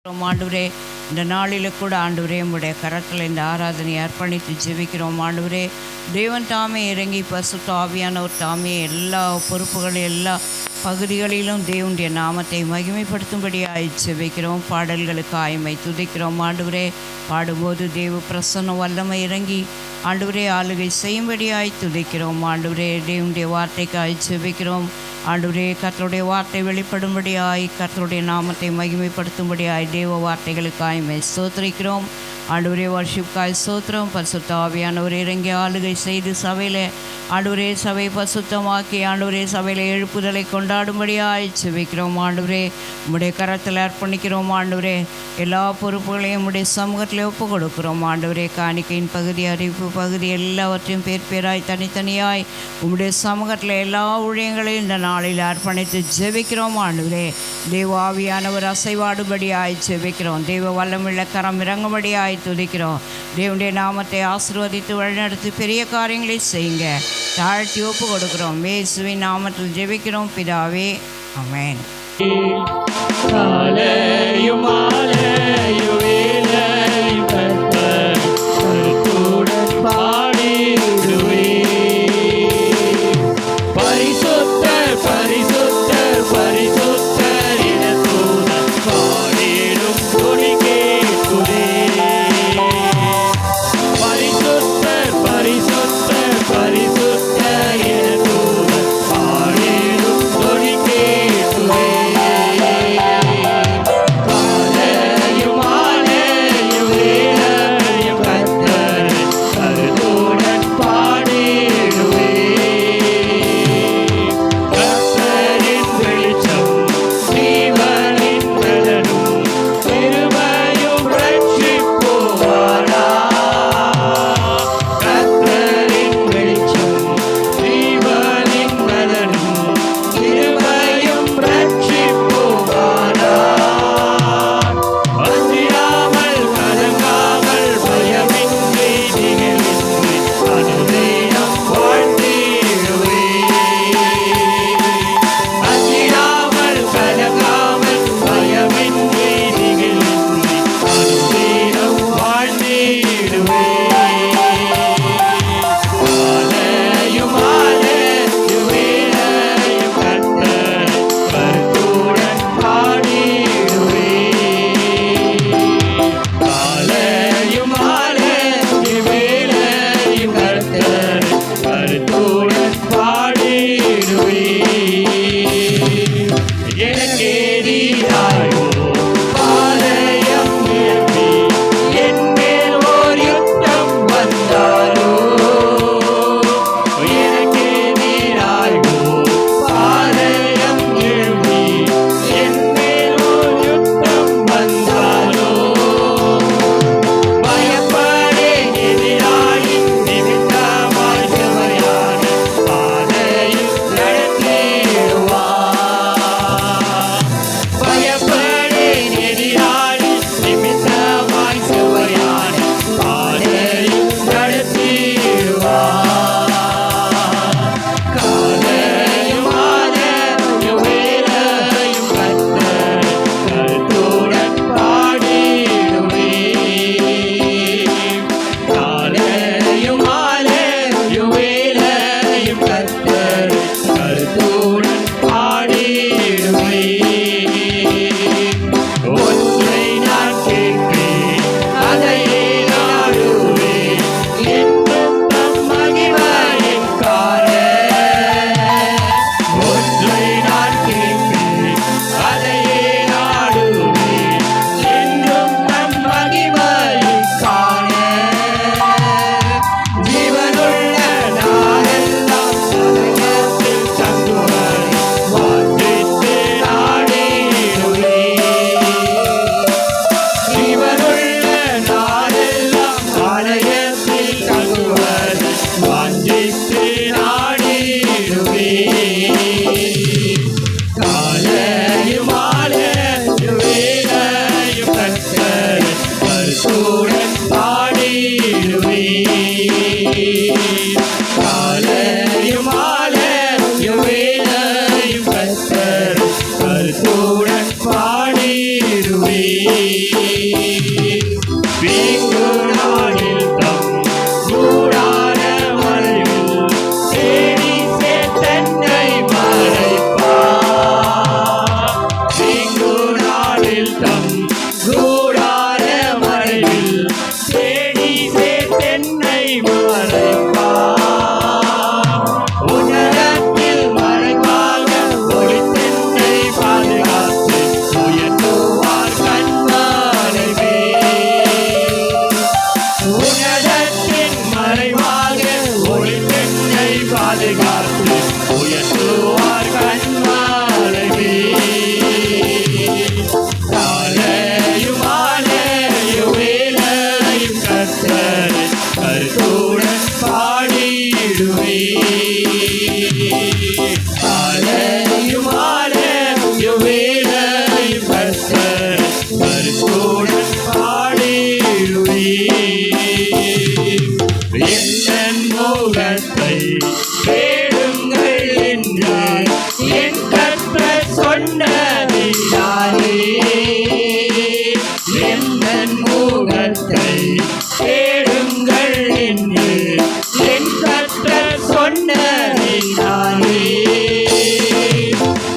ஆண்டவரே, இந்த நாளில் கூட ஆண்டவரே உம்முடைய கரத்தில் இந்த ஆராதனை அர்ப்பணித்து ஜெபிக்கிறோம். ஆண்டவரே, தேவன் தாமே இறங்கி பரிசுத்த ஆவியானவர் தாமே எல்லா பொறுப்புகளும் எல்லா பகுதிகளிலும் தேவனுடைய நாமத்தை மகிமைப்படுத்தும்படியாய் ஜெபிக்கிறோம். பாடல்களுக்கு ஆய்மை துதிக்கிறோம். ஆண்டவரே, பாடும்போது தேவ பிரசன்ன வல்லமை இறங்கி ஆண்டவரே ஆளுகை செய்யும்படியாய் துதிக்கிறோம். ஆண்டவரே, தேவனுடைய வார்த்தைக்காய் ஜெபிக்கிறோம். ஆண்டவரே, கர்த்தருடைய வார்த்தை வெளிப்படும்படியாய் கர்த்தருடைய நாமத்தை மகிமைப்படுத்தும்படியாய் தேவ வார்த்தைகளுக்காய் ஸ்தோத்திரிக்கிறோம். ஆண்டவரே, வர்ஷிப்காய் ஸ்தோத்திரம். பரிசுத்த ஆவியானவர் இறங்கி ஆளுகை செய்து சபையில் ஆண்டவரே சபை பரிசுத்தமாக்கி ஆண்டவரே சபையில் எழுப்புதலை கொண்டாடும்படியாய் ஜெபிக்கிறோம். ஆண்டவரே, உம்முடைய கரத்தில் அர்ப்பணிக்கிறோம். ஆண்டவரே, எல்லா பொறுப்புகளையும் உம்முடைய சமூகத்தில் ஒப்பு கொடுக்கிறோம். ஆண்டவரே, காணிக்கையின் பகுதி, அறிவிப்பு பகுதி எல்லாவற்றையும் பேர் பேராய் தனித்தனியாய் உம்முடைய சமூகத்தில் எல்லா ஊழியங்களையும் இந்த நாளில் அர்ப்பணித்து ஜெபிக்கிறோம். ஆண்டவரே, தேவ ஆவியானவர் அசைவாடுபடியாய் ஜெபிக்கிறோம். தெய்வ வல்லமுள்ள கரம் இறங்கும்படியாய் துதிக்கிறோம். தேவனுடைய நாமத்தை ஆசீர்வதித்து வழிநடத்தி பெரிய காரியங்களை செய்யுங்க. தாழ்த்தி ஒப்பு கொடுக்கிறோம். இயேசுவின் நாமத்தில் ஜெபிக்கிறோம் பிதாவே, ஆமென். தீங்கு நாளில் தம் கூடார மறைவில் தேடி சேத்தன்னை மறைப்பார். தீங்கு நாளில் தம் கூடார மறைவில் தேடி சேத்தன்னை மறைப்பார். உன்னதத்தில் மறைவாக ஒளித்தென்னை பாதுகாத்து உயர்த்துவார் கண்மலைவே. உன்னதத்தின் மறைவாக ஒளித்தென்னை பாதுகாத்து உயர்த்துவார் கண்மலைவே. காலையும் மாலையும் வேளையும் கர்த்தரை கருத்துடன் பாடிடுவே. காலையும் மாலையும் வேளையும் கர்த்தரை கருத்துடன் பாடிடுவே. என் முகத்தை தேடுங்கள் என்று என் கர்த்தர் சொன்னதினாலே. என் முகத்தை தேடுங்கள் என்று என் கர்த்தர் சொன்னதினாலே.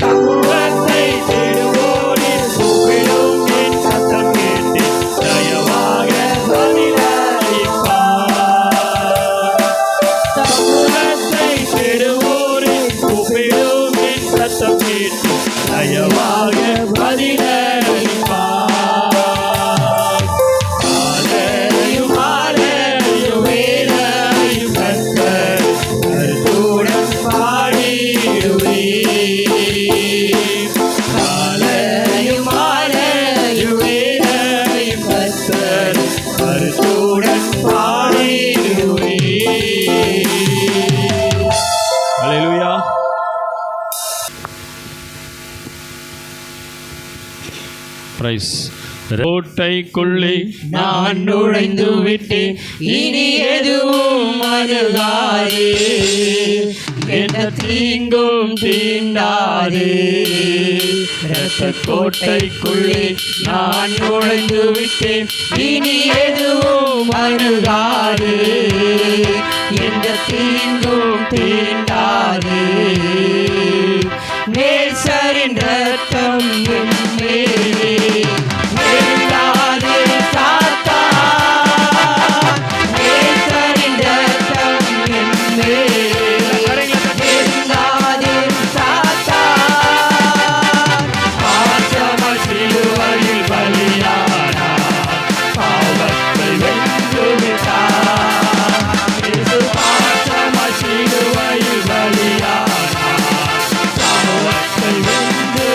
தம்முகத்தை தேடுவோரின் கூப்பிடும் என் சத்தம் கேட்டு தயவாக பதிலளிப்பார். தம்முகத்தை தேடுவோரின் கூப்பிடும் என் சத்தம் கேட்டு தயவாக பதிலளிப்பார். காலையும் மாலையும் வேளையும் கர்த்தர் கருத்துடன் பாடிடுவே. காலையும் மாலையும் வேளையும் கர்த்தர் கருத்துடன் பாடிடுவே. அல்லேலூயா. பிரைஸ். கோட்டைக்குள்ளே நான் நுழைந்து விட்டேன், இனி எதுவும் அணுகாது, எந்த தீங்கும் தீண்டாது. இரத்த கோட்டைக்குள்ளே நான் நுழைந்து விட்டேன், இனி எதுவும் அணுகாது, எந்த தீங்கும் தீண்டாது. நேசரின் ரத்தம் என் மேலே நெருங்காது சாத்தான். நேசரின் ரத்தம் என் மேலே நெருங்காது சாத்தான். பாசம சிலுவையில் பலியானார், பாவத்தை வென்று விட்டார். இயேசு பாசம சிலுவையில் பலியானார், பாவத்தை வென்று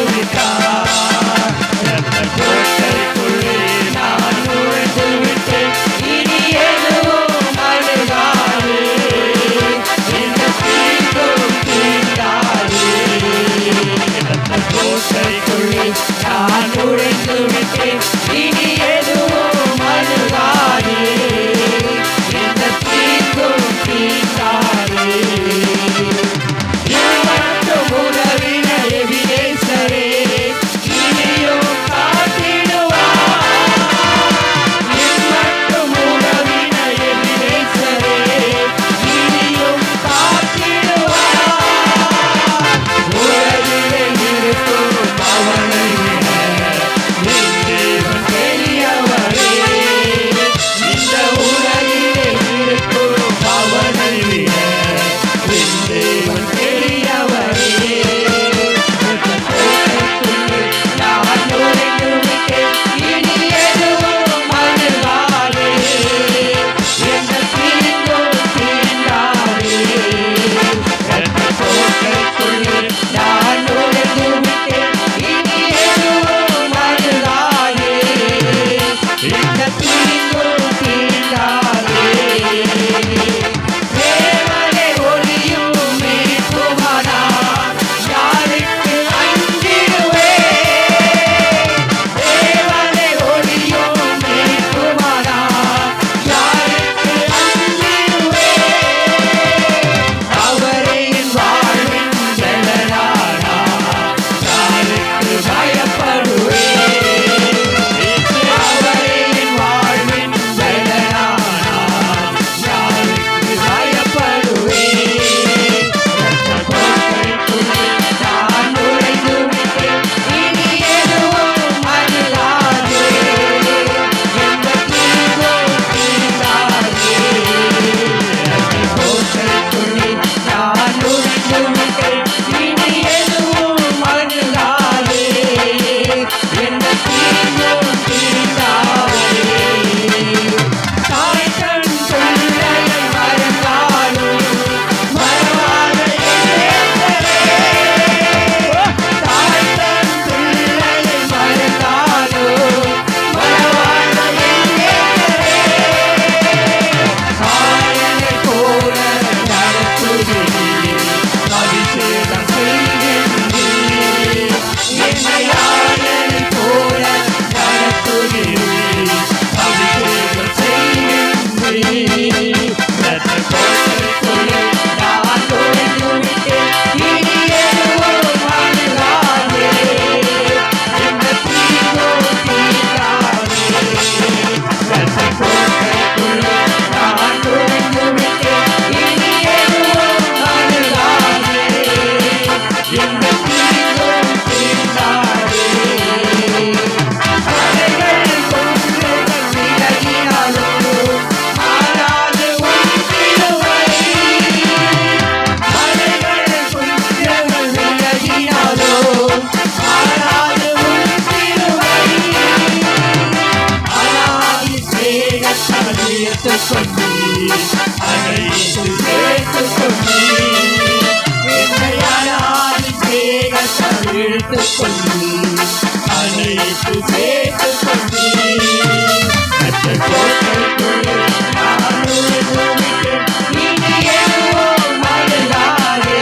சேர்த்துக் கொண்டீர், அனைத்து சேர்த்துக் கொண்டீர். என்னை அனாதின் தேகத்தால் இழுத்துக் கொண்டீர், அனைத்து சேர்த்துக் கொண்டீர். கர்த்தர் கோட்டைக்குள்ளே நான் நுழைந்துவிட்டேன், இனி எதுவும் அணுகாதே.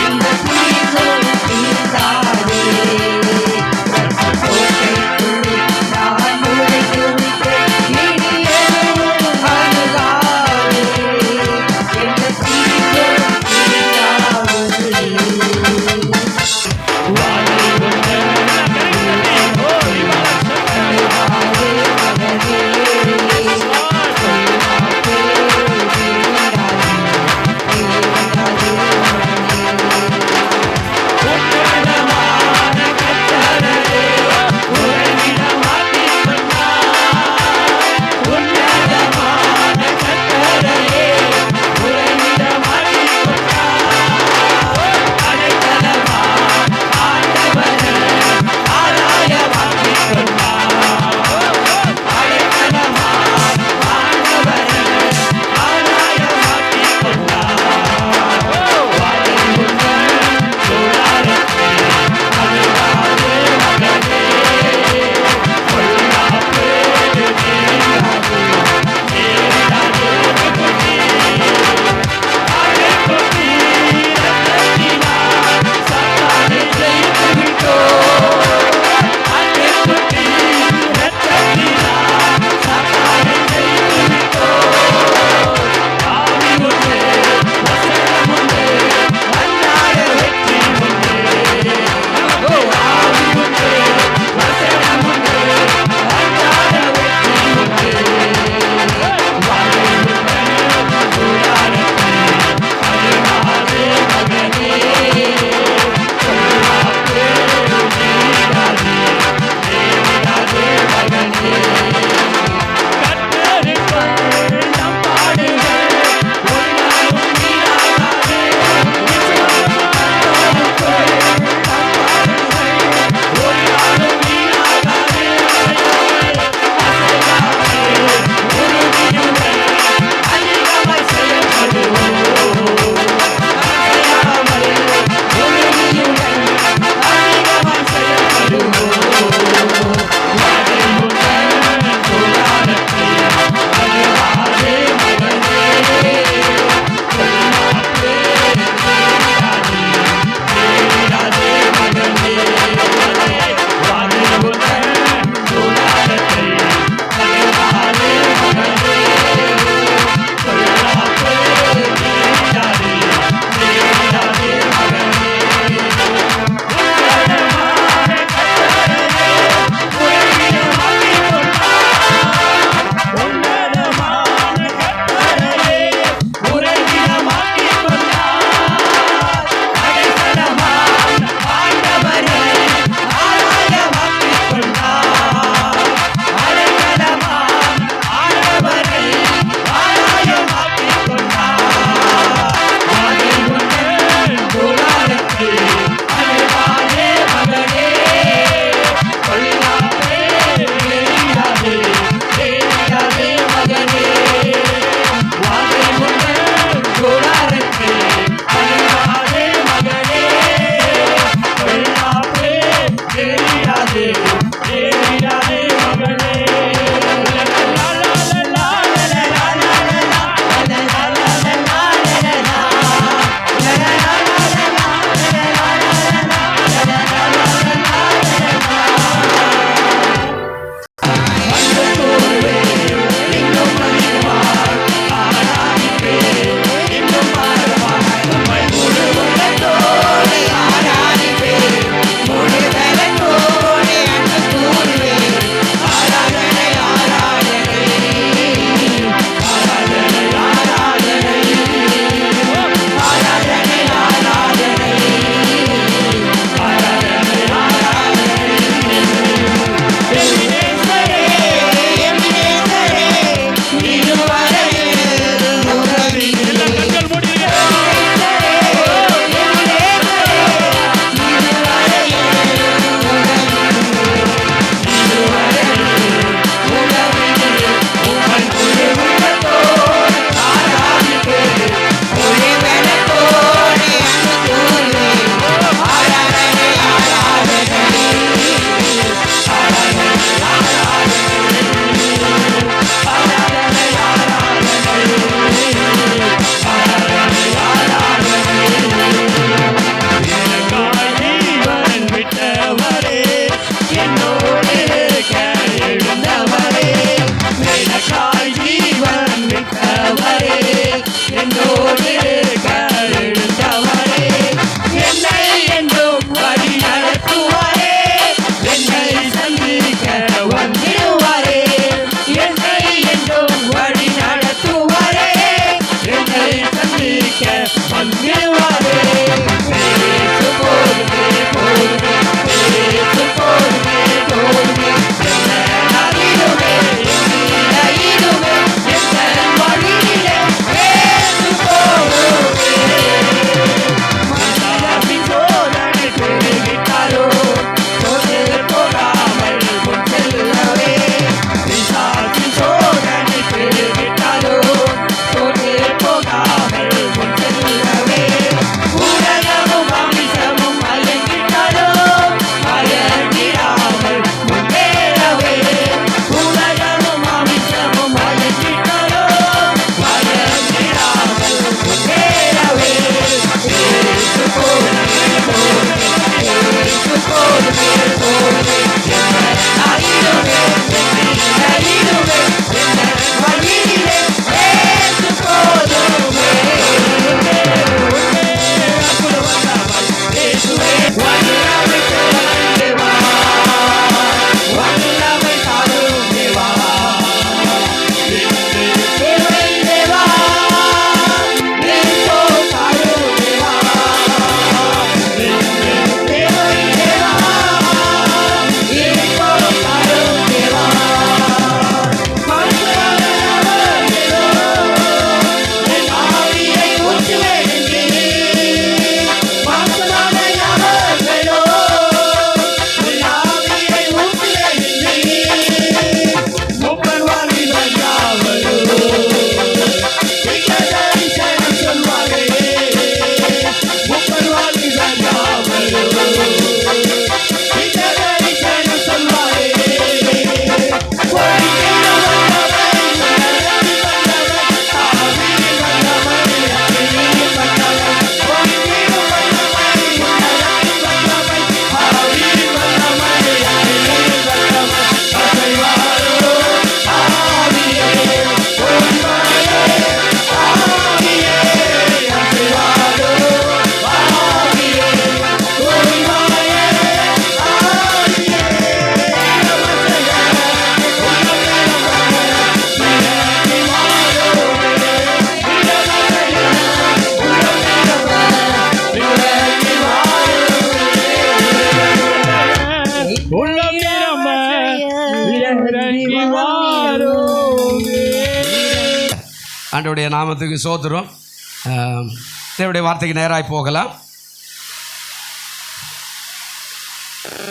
இந்த தீங்கும் தீண்டாதே. கர்த்தர் கோட்டைக்குள்ளே நான் நுழைந்துவிட்டேன், இனி எதுவும் அணுகாதே. இந்த தீங்கும் தீண்டாதே. வாழை கொண்ட இறங்கி வாருமே. ஆண்டவருடைய நாமத்துக்கு ஸ்தோத்திரம். தேவனுடைய வார்த்தைக்கு நேராய் போகலாம்.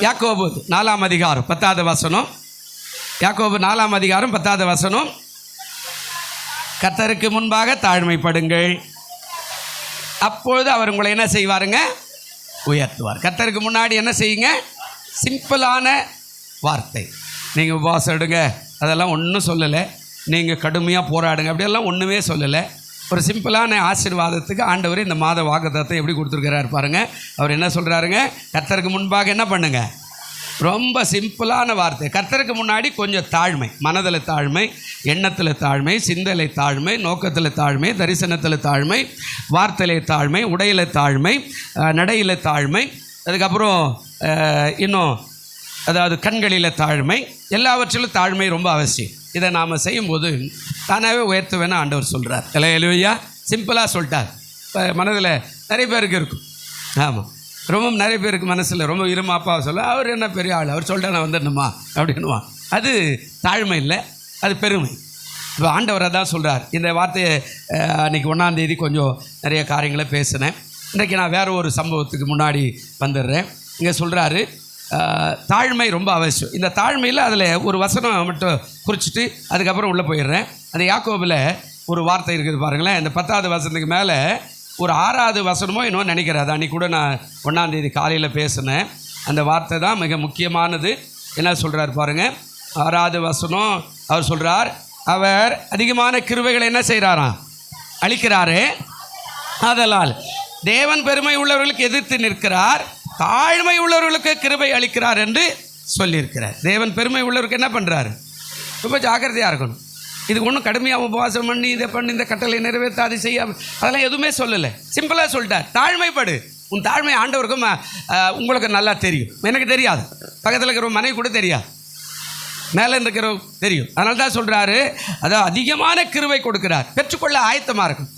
யாக்கோபு 4ஆம் அதிகாரம் 10வது வசனம். யாக்கோபு 4ஆம் அதிகாரம் 10வது வசனம். கர்த்தருக்கு முன்பாக தாழ்மைப்படுங்கள், அப்பொழுது அவர் உங்களை என்ன செய்வாருங்க? உயர்த்துவார். கர்த்தருக்கு முன்னாடி என்ன செய்யுங்க? சிம்பிளான வார்த்தை. நீங்கள் உபவாசம் எடுங்க, அதெல்லாம் ஒன்றும் சொல்லலை. நீங்கள் கடுமையாக போராடுங்க, அப்படியெல்லாம் ஒன்றுமே சொல்லலை. ஒரு சிம்பிளான ஆசீர்வாதத்துக்கு ஆண்டவர் இந்த மாத வாக்குத்தத்தத்தை எப்படி கொடுத்துருக்கிறார் பாருங்க. அவர் என்ன சொல்கிறாருங்க? கர்த்தருக்கு முன்பாக என்ன பண்ணுங்க? ரொம்ப சிம்பிளான வார்த்தை. கர்த்தருக்கு முன்னாடி கொஞ்சம் தாழ்மை, மனதில் தாழ்மை, எண்ணத்தில் தாழ்மை, சிந்தலை தாழ்மை, நோக்கத்தில் தாழ்மை, தரிசனத்தில் தாழ்மை, வார்த்தையில் தாழ்மை, உடையில் தாழ்மை, நடையில் தாழ்மை, அதுக்கப்புறம் இன்னும் அதாவது கண்களில் தாழ்மை, எல்லாவற்றிலும் தாழ்மை ரொம்ப அவசியம். இதை நாம் செய்யும்போது தானாகவே உயர்த்துவேன்னு ஆண்டவர் சொல்கிறார். அல்லேலூயா. சிம்பிளாக சொல்லிட்டார். மனதில் நிறைய பேருக்கு இருக்கும். ஆமாம், ரொம்ப நிறைய பேருக்கு மனசில் ரொம்ப இருமாப்பாவை சொல்ல, அவர் என்ன பெரிய ஆள், அவர் சொல்லிட்டா நான் வந்துடணுமா அப்படின்னுவான். அது தாழ்மை இல்லை, அது பெருமை. இப்போ ஆண்டவரை தான் சொல்கிறார். இந்த வார்த்தையை அன்றைக்கி 1ஆம் தேதி கொஞ்சம் நிறைய காரியங்களை பேசினேன். இன்றைக்கி நான் வேறு ஒரு சம்பவத்துக்கு முன்னாடி வந்துடுறேன். இங்கே சொல்கிறாரு தாழ்மை ரொம்ப அவசியம். இந்த தாழ்மையில் அதில் ஒரு வசனம் மட்டும் குறிச்சிட்டு அதுக்கப்புறம் உள்ளே போயிடுறேன். அந்த யாக்கோபில் ஒரு வார்த்தை இருக்குது பாருங்களேன். இந்த 10வது வசனத்துக்கு மேலே ஒரு 6வது வசனமோ இன்னும் நினைக்கிறேன். அது அன்றைக்கி கூட நான் 1ஆம் தேதி காலையில் பேசினேன். அந்த வார்த்தை தான் மிக முக்கியமானது. என்ன சொல்கிறார் பாருங்கள், 6வது வசனம். அவர் சொல்கிறார், அவர் அதிகமான கிருபைகளை என்ன செய்கிறாராம்? அளிக்கிறாரே. ஆதலால் தேவன் பெருமை உள்ளவர்களுக்கு எதிர்த்து நிற்கிறார், தாழ்மை உள்ளவர்களுக்கு கிருபை அளிக்கிறார் என்று சொல்லியிருக்கிறார். தேவன் பெருமை உள்ளவருக்கு என்ன பண்ணுறாரு? ரொம்ப ஜாக்கிரதையாக இருக்கணும். இதுக்கு ஒன்றும் கடுமையாக உபவாசம் பண்ணி இதை பண்ணி இந்த கட்டளை நிறைவேற்ற அது செய்ய அதெல்லாம் எதுவுமே சொல்லலை. சிம்பிளாக சொல்லிட்டார், தாழ்மைப்படு. உன் தாழ்மை ஆண்டவருக்கும் உங்களுக்கு நல்லா தெரியும், எனக்கு தெரியாது, பக்கத்தில் இருக்கிற மனைவி கூட தெரியாது, மேலே இருக்கிற தெரியும். அதனால தான் சொல்கிறாரு, அதாவது அதிகமான கிருபை கொடுக்கிறார், பெற்றுக்கொள்ள ஆயத்தமாக இருக்கும்.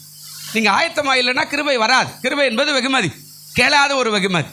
நீங்கள் ஆயத்தமாக இல்லைன்னா கிருபை வராது. கிருபை என்பது வெகுமதி, கேளாத ஒரு வெகுமதி.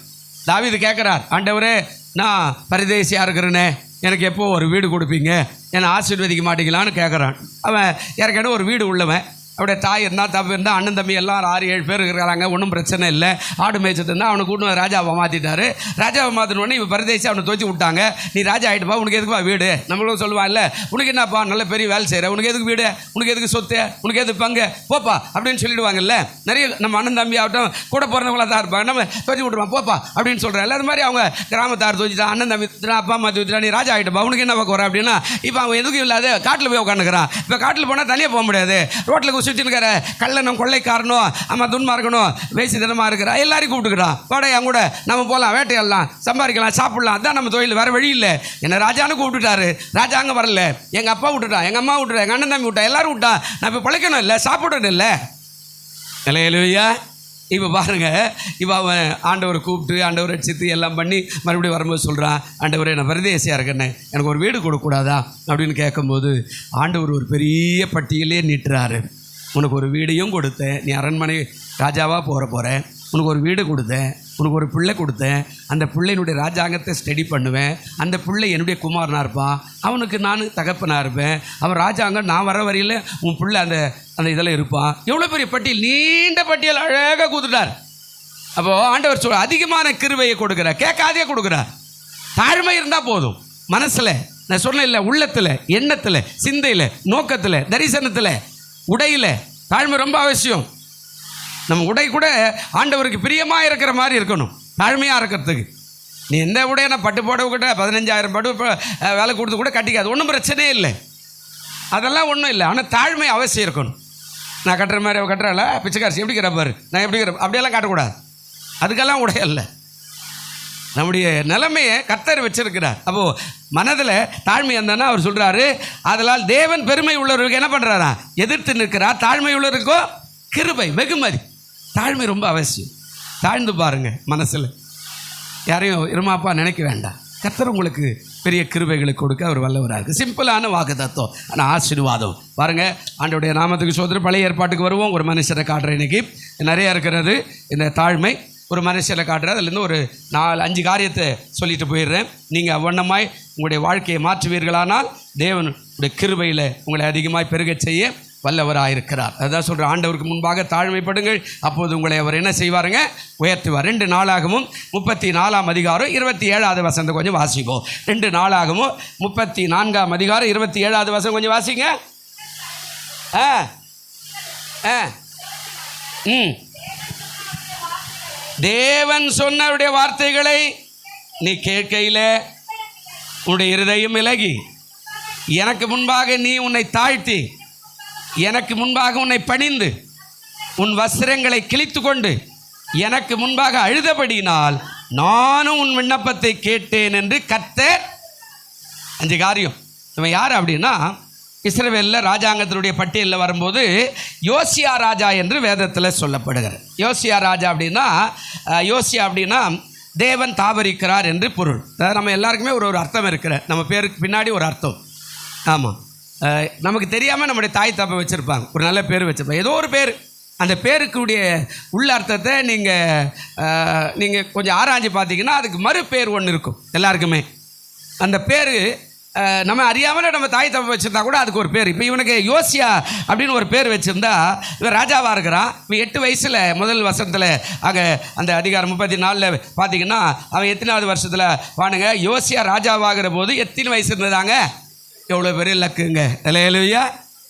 தாவீது கேட்குறார், ஆண்டவரே நான் பரதேசியாக இருக்கிறேனே, எனக்கு எப்போ ஒரு வீடு கொடுப்பீங்க, என்னை ஆசீர்வதிக்க மாட்டீங்களான்னு கேட்குறான். அவன் ஏற்கனவே ஒரு வீடு உள்ளவன். அவருடைய தாய் இருந்தால், தப்பு இருந்தால், அண்ணன் தம்பி எல்லாம் 6-7 பேர் இருக்கிறாங்க, ஒன்றும் பிரச்சனை இல்லை. ஆடு மேய்ச்சிட்டு இருந்தால் அவனை கூட்டு ராஜாவை மாற்றிட்டாரு. ராஜாவை மாற்றினோடனே இவன் பரதேசி அவனை தோச்சி விட்டாங்க. நீ ராஜா ஆகிட்டுப்பா, உனக்கு எதுக்குப்பா வீடு? நம்மளும் சொல்லுவான் இல்லை, உனக்கு என்னப்பா நல்ல பெரிய வேலை செய்கிற, உனக்கு எதுக்கு வீடு, உனக்கு எதுக்கு சொத்து, உனக்கு எதுக்கு பங்கு, போப்பா அப்படின்னு சொல்லிடுவாங்கல்ல. நிறைய நம்ம அண்ணன் தம்பி ஆகட்டும் கூட பிறந்தவங்களாக தான் இருப்பாங்க, நம்ம தோச்சி விட்டுருவான் போப்பா அப்படின்னு சொல்கிறேன். அது மாதிரி அவங்க கிராமத்தார் தோச்சிட்டான், அண்ணன் தம்பி அப்பா அம்மா தோச்சிட்டா, நீ ராஜா ஆகிட்டுப்பா, உனக்கு என்ன குறை அப்படின்னா, இப்போ அவன் எதுக்கும் இல்லாத காட்டில் போய் உட்காந்துக்கிறான். இப்போ காட்டில் போனால் தனியாக போக முடியாது, ரோட்டில் சுற்றின்னு இருக்கிற கள்ளனும் கொள்ளைக்காரனும் அம்மா துன்மார்க்கணும் வேசித்தனமாக இருக்கிறா, எல்லாரையும் கூப்பிட்டுக்கிறான். வாடா என் கூட நம்ம போகலாம், வேட்டையாடலாம், சம்பாதிக்கலாம், சாப்பிடலாம், அதுதான் நம்ம தொழில், வேறு வழி இல்லை. என்னை ராஜான்னு கூப்பிட்டுட்டாரு, ராஜா அங்கே வரல, எங்கள் அப்பா விட்டுட்டான், எங்கள் அம்மா விட்டுட்டா, எங்கள் அண்ணன் தம்பி விட்டா, எல்லாரும் விட்டா, நான் இப்போ பிழைக்கணும் இல்லை, சாப்பிடணும் இல்லை. இல்லையா? இப்போ பாருங்கள், இப்போ அவன் ஆண்டவரை கூப்பிட்டு ஆண்டவரை ரட்சித்து எல்லாம் பண்ணி மறுபடியும் வரும்போது சொல்கிறான், ஆண்டவரே நான் பரதேசியாக இருக்கேன்னு, எனக்கு ஒரு வீடு கொடுக்கக்கூடாதா அப்படின்னு கேட்கும்போது ஆண்டவர் ஒரு பெரிய பட்டியலே நீட்டுறாரு. உனக்கு ஒரு வீடையும் கொடுத்தேன், நீ அரண்மனை ராஜாவாக போகிறேன், உனக்கு ஒரு வீடு கொடுத்தேன், உனக்கு ஒரு பிள்ளை கொடுத்தேன், அந்த பிள்ளையினுடைய ராஜாங்கத்தை ஸ்டடி பண்ணுவேன், அந்த பிள்ளை என்னுடைய குமாரனாக இருப்பான், அவனுக்கு நான் தகப்பனாக இருப்பேன், அவன் ராஜாங்கம் நான் வர வரையில் உன் பிள்ளை அந்த அந்த இதில் இருப்பான். எவ்வளோ பெரிய பட்டியல், நீண்ட பட்டியல் அழகாக கொடுத்துட்டார். அப்போது ஆண்டவர் சொல்ல அதிகமான கிருபையை கொடுக்குறார், கேட்காதே கொடுக்குறார். தாழ்மை இருந்தால் போதும். மனசில் நான் சொன்ன இல்லை, உள்ளத்தில், எண்ணத்தில், சிந்தையில், நோக்கத்தில், தரிசனத்தில், உடையில் தாழ்மை ரொம்ப அவசியம். நம்ம உடை கூட ஆண்டவருக்கு பிரியமாக இருக்கிற மாதிரி இருக்கணும், தாழ்மையாக இருக்கிறதுக்கு. நீ எந்த உடைய நான் பட்டு போட கூட 15,000 பட்டு வேலை கொடுத்து கூட கட்டிக்காது, ஒன்றும் பிரச்சனையே இல்லை, அதெல்லாம் ஒன்றும் இல்லை. ஆனால் தாழ்மை அவசியம் இருக்கணும். நான் கட்டுற மாதிரி அவள் கட்டுறாள், பிச்சைக்காரசி எப்படி பாரு, நான் எப்படி அப்படியெல்லாம் காட்டக்கூடாது, அதுக்கெல்லாம் உடையல்ல. நம்முடைய நிலைமையை கர்த்தர் வச்சிருக்கிறார். அப்போது மனதில் தாழ்மை இருந்தானா அவர் சொல்கிறாரு, அதனால் தேவன் பெருமை உள்ளவர்களுக்கு என்ன பண்ணுறாரா? எதிர்த்து நிற்கிறார். தாழ்மை உள்ளவருக்கோ கிருபை, வெகுமதி. தாழ்மை ரொம்ப அவசியம். தாழ்ந்து பாருங்கள், மனசில் யாரையும் இருமாப்பா நினைக்க வேண்டாம். கர்த்தர் உங்களுக்கு பெரிய கிருபைகளை கொடுக்க அவர் வல்லவராக இருக்குது. சிம்பிளான வாக்கு தத்துவம், ஆனால் ஆசீர்வாதம். பாருங்கள், ஆண்டவருடைய நாமத்துக்கு சோதனை. பழைய ஏற்பாட்டுக்கு வருவோம். ஒரு மனுஷரை காட்டுற இன்னைக்கு நிறையா இருக்கிறது இந்த தாழ்மை. ஒரு மனுஷனை காட்டுறேன். அதுலேருந்து ஒரு 4-5 காரியத்தை சொல்லிட்டு போயிடுறேன். நீங்கள் அவ்வண்ணமாய் உங்களுடைய வாழ்க்கையை மாற்றுவீர்களானால் தேவனுடைய கிருபையில் உங்களை அதிகமாக பெருகச் செய்ய வல்லவராயிருக்கிறார். அதுதான் சொல்கிற, ஆண்டவருக்கு முன்பாக தாழ்மைப்படுங்கள், அப்போது உங்களை அவர் என்ன செய்வாருங்க? உயர்த்துவார். 2 நாளாகமும் 34ஆம் அதிகாரம் 27வது வசனத்தை கொஞ்சம் வாசிப்போம். 2 நாளாகமும் 34ஆம் அதிகாரம் 27வது வசனம் கொஞ்சம் வாசிங்க. தேவன் சொன்னவருடைய வார்த்தைகளை நீ கேட்கையில் உன்னுடைய இருதயம் விலகி, எனக்கு முன்பாக நீ உன்னை தாழ்த்தி, எனக்கு முன்பாக உன்னை பணிந்து, உன் வஸ்திரங்களை கிழித்து கொண்டு எனக்கு முன்பாக அழுதபடியினால் நானும் உன் விண்ணப்பத்தை கேட்டேன் என்று கர்த்தர். 5 காரியம். இவன் யார் அப்படின்னா, இஸ்ரவேலில் ராஜாங்கத்தினுடைய பட்டியலில் வரும்போது யோசியா ராஜா என்று வேதத்தில் சொல்லப்படுகிறார். யோசியா ராஜா அப்படின்னா, யோசியா அப்படின்னா தேவன் தாவரிக்கிறார் என்று பொருள். அதாவது நம்ம எல்லாருக்குமே ஒரு அர்த்தம் இருக்கிற, நம்ம பேருக்கு பின்னாடி ஒரு அர்த்தம். ஆமாம், நமக்கு தெரியாமல் நம்முடைய தாய் தப்பை வச்சுருப்பாங்க, ஒரு நல்ல பேர் வச்சுருப்பாங்க, ஏதோ ஒரு பேர். அந்த பேருக்குடைய உள்ள அர்த்தத்தை நீங்கள் கொஞ்சம் ஆராய்ச்சி பார்த்தீங்கன்னா அதுக்கு மறு பேர் ஒன்று இருக்கும் எல்லாருக்குமே. அந்த பேர் நம்ம அறியாமல் நம்ம தாய் தப்பை வச்சுருந்தா கூட அதுக்கு ஒரு பேர். இப்போ இவனுக்கு யோசியா அப்படின்னு ஒரு பேர் வச்சுருந்தா, இவன் ராஜாவாக இருக்கிறான். இவன் 8 வயசில் முதல் வருஷத்தில் அங்கே அந்த அதிகாரம் 34 பார்த்தீங்கன்னா, அவன் எத்தனாவது வருஷத்தில் வானுங்க யோசியா ராஜாவாகிற போது எத்தனை வயசு இருந்ததாங்க? எவ்வளோ பெரிய லக்குங்க. அல்லேலூயா.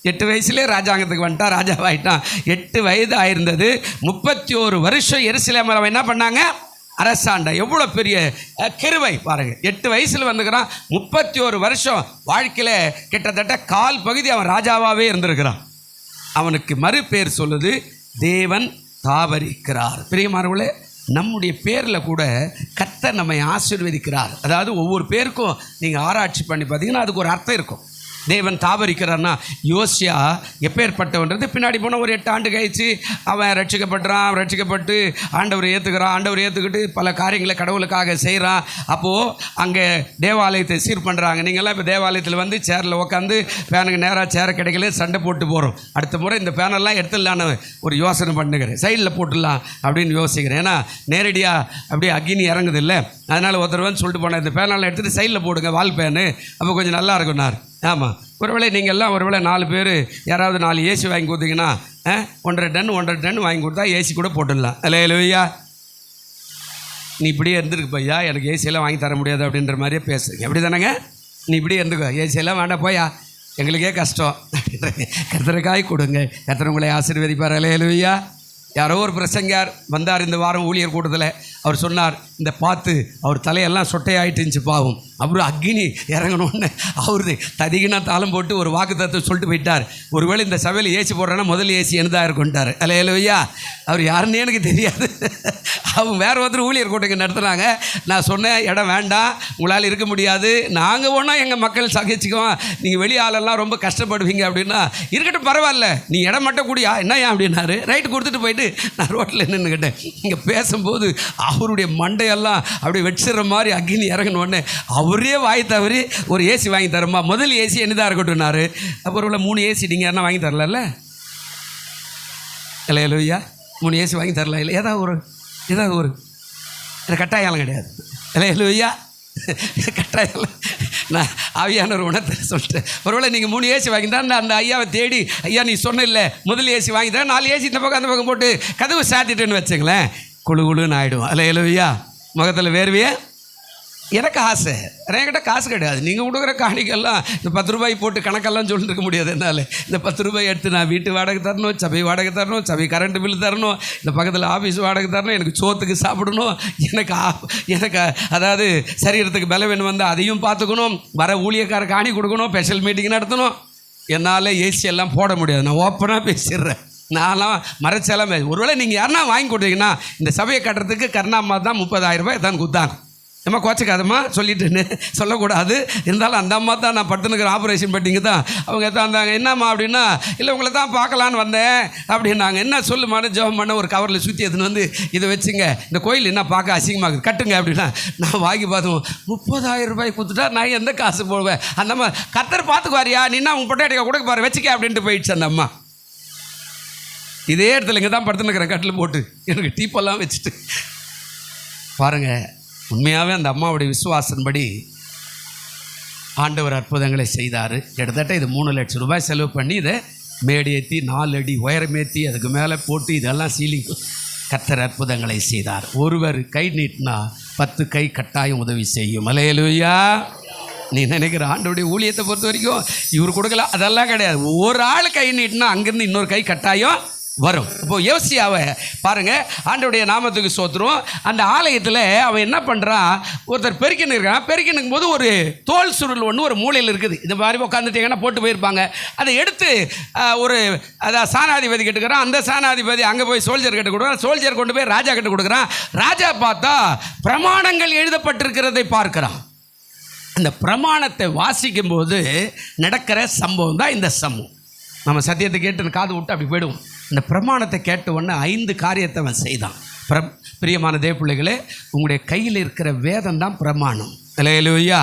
8 வயசுலேயே ராஜாங்கத்துக்கு வந்துட்டான், ராஜாவாயிட்டான். 8 வயது ஆயிருந்தது. 31 வருஷம் எருசலேமில் அவன் என்ன பண்ணாங்க? அரசாண்ட. எவ்வளோ பெரிய கிருபை பாருங்கள். 8 வயசில் வந்துக்கிறான், 31 வருஷம் வாழ்க்கையில் கிட்டத்தட்ட 1/4 பகுதி அவன் ராஜாவாகவே இருந்திருக்கிறான். அவனுக்கு மறுபேர் சொல்லுது, தேவன் தாவரிக்கிறார். பிரியமானவர்களே, நம்முடைய பேரில் கூட கர்த்தர் நம்மை ஆசீர்வதிக்கிறார். அதாவது ஒவ்வொரு பேருக்கும் நீங்கள் ஆராய்ச்சி பண்ணி பார்த்தீங்கன்னா அதுக்கு ஒரு அர்த்தம் இருக்கும். தேவன் தாவரிக்கிறார்னா, யோசியா எப்பேற்பட்டவன்றது பின்னாடி போனால் ஒரு 8 ஆண்டு கழிச்சு அவன் ரட்சிக்கப்பட்டு ஆண்டவரை ஏற்றுக்கிறான். ஆண்டவரை ஏற்றுக்கிட்டு பல காரியங்களை கடவுளுக்காக செய்கிறான். அப்போது அங்கே தேவாலயத்தை சீர் பண்ணுறாங்க. நீங்கள்லாம் இப்போ தேவாலயத்தில் வந்து சேரில் உட்காந்து பேனுக்கு நேராக சேரை கிடைக்கல சண்டை போட்டு போகிறோம். அடுத்த முறை இந்த பேனெல்லாம் எடுத்துடலான்னு ஒரு யோசனை பண்ணுகிறேன், சைடில் போட்டுடலாம் அப்படின்னு யோசிக்கிறேன். ஏன்னா நேரடியாக அப்படியே அக்னி இறங்குது இல்லை, அதனால் ஒருத்தர் வந்து சொல்லிட்டு போனேன், இந்த பேனெல்லாம் எடுத்துகிட்டு சைடில் போடுங்க வால் பேனு, அப்போ கொஞ்சம் நல்லா இருக்குன்னார். ஆமாம், ஒருவேளை நீங்கள்லாம் ஒருவேளை 4 பேர் யாராவது 4 ஏசி வாங்கி கொடுத்தீங்கன்னா 1.5 டன் வாங்கி கொடுத்தா ஏசி கூட போட்டுடலாம். அல்லேலூயா. நீ இப்படியே இருந்துருக்கு பையா, எனக்கு ஏசியெல்லாம் வாங்கி தர முடியாது அப்படின்ற மாதிரியே பேசுறீங்க. எப்படி தானேங்க? நீ இப்படியே இருந்துக்கோ, ஏசியெல்லாம் வேண்டாம் போயா, எங்களுக்கே கஷ்டம் அப்படின்ற. கர்த்தருக்காய் கொடுங்க, கர்த்தர் உங்களை ஆசீர்வதிப்பார். அல்லேலூயா. யாரோ ஒரு பிரசங்கர் வந்தார் இந்த வாரம் ஊழியர் கூட்டத்தில். அவர் சொன்னார், இந்த பார்த்து அவர் தலையெல்லாம் சொட்டையாயிட்டுச்சு பாவம். அப்புறம் அக்னி இறங்கணும்னு அவரு ததிகினா தாளம் போட்டு ஒரு வாக்குத்தத்தை சொல்லிட்டு போயிட்டார். ஒருவேளை இந்த சபையில் ஏசி போடுறேன்னா முதல் ஏசி என்னதாக இருக்குன்ட்டார். அல்லேலூயா. அவர் யாருன்னு எனக்கு தெரியாது. அவங்க வேறு ஒருத்தர் ஊழியர் கூட்டங்க நடத்துனாங்க. நான் சொன்னேன், இடம் வேண்டாம், உங்களால் இருக்க முடியாது, நாங்கள் ஒன்றா எங்கள் மக்கள் சகிச்சுக்குவோம், நீங்கள் வெளி ஆளெல்லாம் ரொம்ப கஷ்டப்படுவீங்க அப்படின்னா, இருக்கட்டும் பரவாயில்ல, நீ இடம் மட்டும் கூடியா என்ன ஏன் அப்படின்னாரு. ரைட்டு கொடுத்துட்டு போயிட்டு நான் ரோட்டில் நின்றுக்கிட்டேன். இங்கே பேசும்போது அவருடைய மண்டையெல்லாம் அப்படியே வெடிச்சிடுற மாதிரி அக்னி இறங்கணுன்னே அவரே வாய் தவறி ஒரு ஏசி வாங்கி தரமா, முதல் ஏசி என்னதான் இருக்கட்டும்னாரு. அப்புறம் உள்ள 3 ஏசி நீங்கள் யாருன்னா வாங்கி தரல இல்லையா? 3 ஏசி வாங்கி தரல இல்லை, ஏதாவது ஒரு கட்டாயம் கிடையாது. இல்லையா? கட்டாயம் நான் ஆவியானவர் உணர்த்த சொல்லிட்டேன். ஒருவேளை நீங்கள் 3 ஏசி வாங்கி தான் அந்த ஐயாவை தேடி, ஐயா நீ சொன்ன இல்லை முதல் ஏசி வாங்கி தான் 4 ஏசி இந்த பக்கம் அந்த பக்கம் போட்டு கதவு சாத்திட்டுன்னு வச்சுங்களேன், குழுன்னு ஆகிடும். அல்லேலூயா. முகத்தில் வேர்வையே. எனக்கு ஆசை, என்கிட்ட காசு கிடையாது. நீங்கள் கொடுக்குற காணிக்கெல்லாம் இந்த 10 ரூபாய் போட்டு கணக்கெல்லாம் சொல்லிட்டு இருக்க முடியாது என்னால். இந்த 10 ரூபாய் எடுத்து நான் வீட்டு வாடகை தரணும், சபை வாடகை தரணும், சபை கரண்ட் பில் தரணும், இந்த பக்கத்தில் ஆஃபீஸ் வாடகை தரணும், எனக்கு சோத்துக்கு சாப்பிடணும், எனக்கு அதாவது சரீரத்துக்கு பலவீனம் வந்து அதையும் பார்த்துக்கணும், வர ஊழியக்கார காணி கொடுக்கணும், ஸ்பெஷல் மீட்டிங் நடத்தணும். என்னால் ஏசி எல்லாம் போட முடியாது. நான் ஓப்பனாக பேசிடுறேன். நான்லாம் மறைச்செல்லாம் ஒருவேளை நீங்கள் யாருன்னா வாங்கி கொடுத்தீங்கன்னா, இந்த சபையை கட்டுறதுக்கு கருணாம்மா தான் 30,000 ரூபாய் தான் கொடுத்தாங்க. நம்ம கோச்சக்காதம்மா சொல்லிட்டுன்னு சொல்லக்கூடாது. இருந்தாலும் அந்த அம்மா தான் நான் படுத்துனுக்கிற ஆப்ரேஷன் பட்டிங்க தான் அவங்க தந்தாங்க. என்னம்மா அப்படின்னா, இல்லை உங்களை தான் பார்க்கலான்னு வந்தேன் அப்படின்னாங்க. என்ன சொல்லுமான்னு ஜெபம் பண்ண ஒரு கவரில் சுற்றி எடுத்துன்னு வந்து இதை வச்சுங்க, இந்த கோயில் என்ன பார்க்க அசிங்கமாக கட்டுங்க அப்படின்னா, நான் வாங்கி பார்த்தோம் 30,000 ரூபாய் கொடுத்துட்டா நான் எந்த காசு போடுவேன். அந்த அம்மா, கர்த்தர் பார்த்துக்குவாரியா, நீனா உங்கள் பொட்டாட்டிக்கா கொடுக்க பாரு வச்சுக்க அப்படின்ட்டு போயிடுச்சு அந்த அம்மா. இதே இடத்துல இங்கே தான் படுத்துனுக்கிறேன் கட்டில் போட்டு, எனக்கு டீப்பெல்லாம் வச்சுட்டு. பாருங்கள், உண்மையாகவே அந்த அம்மாவுடைய விசுவாசன்படி ஆண்டவர் அற்புதங்களை செய்தார். கிட்டத்தட்ட இது 3 லட்சம் ரூபாய் செலவு பண்ணி இதை மேடேற்றி 4 அடி உயரமேற்றி அதுக்கு மேலே போட்டு இதெல்லாம் சீலிங். கர்த்தர் அற்புதங்களை செய்தார். ஒருவர் கை நீட்டினா 10 கை கட்டாயம் உதவி செய்யும். அல்லேலூயா. நீ நினைக்கிற ஆண்டவருடைய ஊழியத்தை பொறுத்த வரைக்கும் இவர் கொடுக்கல, அதெல்லாம் கிடையாது. ஒரு ஆள் கை நீட்டினா அங்கேருந்து இன்னொரு கை கட்டாயம் வரும். இப்போது யோசியாவை பாருங்கள், ஆண்டவருடைய நாமத்துக்கு சோத்துரும். அந்த ஆலயத்தில் அவன் என்ன பண்ணுறான், ஒருத்தர் பெருக்கின்னு இருக்கான். பெருக்கினுக்கும் போது ஒரு தோல் சுருள் ஒன்று ஒரு மூலையில் இருக்குது. இந்த மாதிரி உட்காந்துட்டீங்கன்னா போட்டு போயிருப்பாங்க. அதை எடுத்து ஒரு அதான் சானாதிபதி கிட்டுக்கிறான். அந்த சானாதிபதி அங்கே போய் சோல்ஜர் கிட்ட கொடுக்குறான். சோல்ஜர் கொண்டு போய் ராஜா கிட்ட கொடுக்குறான். ராஜா பார்த்தா பிரமாணங்கள் எழுதப்பட்டிருக்கிறதை பார்க்குறான். அந்த பிரமாணத்தை வாசிக்கும்போது நடக்கிற சம்பவம் தான் இந்த சம்பவம். நம்ம சத்தியத்தை கேட்டு காது விட்டு அப்படி போயிடுவோம். இந்த பிரமாணத்தை கேட்ட உடனே 5 காரியத்தை அவன் செய்தான். பிரியமான தேவப்பிள்ளைகளே, உங்களுடைய கையில் இருக்கிற வேதம் தான் பிரமாணம். அல்லேலூயா.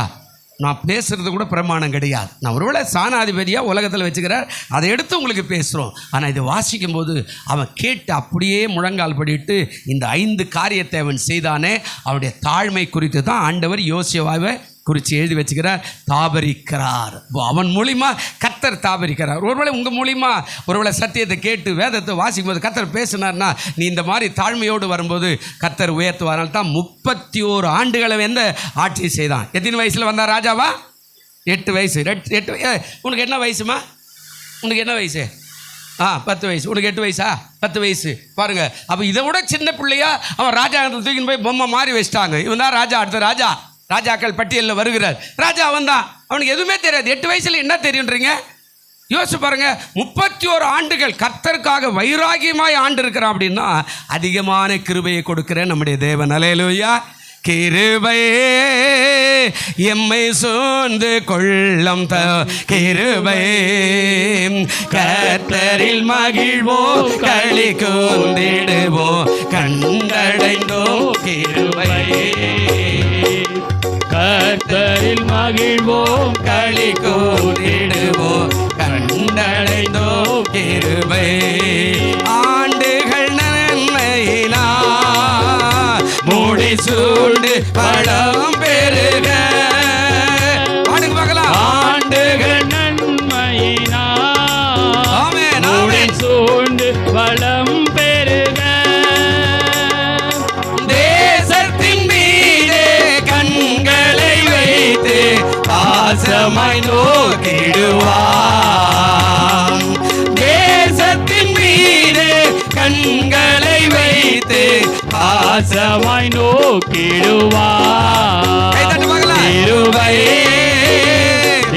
நான் பேசுகிறது கூட பிரமாணம் கிடையாது. நான் ஒருவேளை சானாதிபதியாக உலகத்தில் வச்சுக்கிறார், அதை எடுத்து உங்களுக்கு பேசுகிறோம். ஆனால் இதை வாசிக்கும்போது அவன் கேட்டு அப்படியே முழங்கால் படிட்டு இந்த 5 காரியத்தை அவன் செய்தானே, அவனுடைய தாழ்மை குறித்து தான் ஆண்டவர் யோசியாவை குறித்து எழுதி வச்சுக்கிறார். தாபரிக்கிறார். அவன் மூலிமா கர்த்தர் தாபரிக்கிறார். ஒருவேளை உங்கள் மூலிமா ஒருவேளை சத்தியத்தை கேட்டு வேதத்தை வாசிக்கும்போது கர்த்தர் பேசினார்னா, நீ இந்த மாதிரி தாழ்மையோடு வரும்போது கர்த்தர் உயர்த்துவாரால் தான் 31 ஆண்டுகளை எந்த ஆட்சி செய்தான். எத்தனை வயசில் வந்தார் ராஜாவா? 8 வயசு. 8 உனக்கு என்ன வயசுமா? உனக்கு என்ன வயசு? 10 வயசு. உனக்கு 8 வயசா? 10 வயசு. பாருங்கள், அப்போ இதை விட சின்ன பிள்ளையா அவன் ராஜா தூக்கின்னு போய் பொம்மை மாறி வச்சிட்டாங்க. இவன் தான் ராஜா, அடுத்த ராஜா. ராஜாக்கள் பட்டியலில் வருகிறார். ராஜா அவன் தான். அவனுக்கு எதுவுமே தெரியாது. 8 வயசில் என்ன தெரியுன்றீங்க? யோசிச்சு பாருங்க. 31 ஆண்டுகள் கர்த்தருக்காக வைராகியமாய் ஆண்டு இருக்கிறான். அப்படின்னா அதிகமான கிருபையை கொடுக்கிற நம்முடைய தேவன். அல்லேலூயா. கிருபையே எம்மை சூழ்ந்து கொள்ளும் கிருபையே, கர்த்தரில் மகிழ்வோம் களி கூர்ந்திடுவோம் கண்டடைந்தோம் கிருபையே, கர்த்தரில் மகிழ்வோம் களி கூர்ந்திடுவோம் கண்டடைந்தோம் கிருபை. ஆண்டுகள் நன்மையினா மூடி சூழ்ந்து பழம் பெருக. பாடுங்க பார்க்கலாம். ஆண்டுகள் நன்மையினா மூடி சூழ்ந்து பழம் பெருக. தேசத்தின் மீதே கண்களை வைத்து பாசமாய் நோக்கிடுவான். தேசத்தின் மீதே கண்களை வைத்து பாசமாய் நோக்கிடுவான். கிருபையே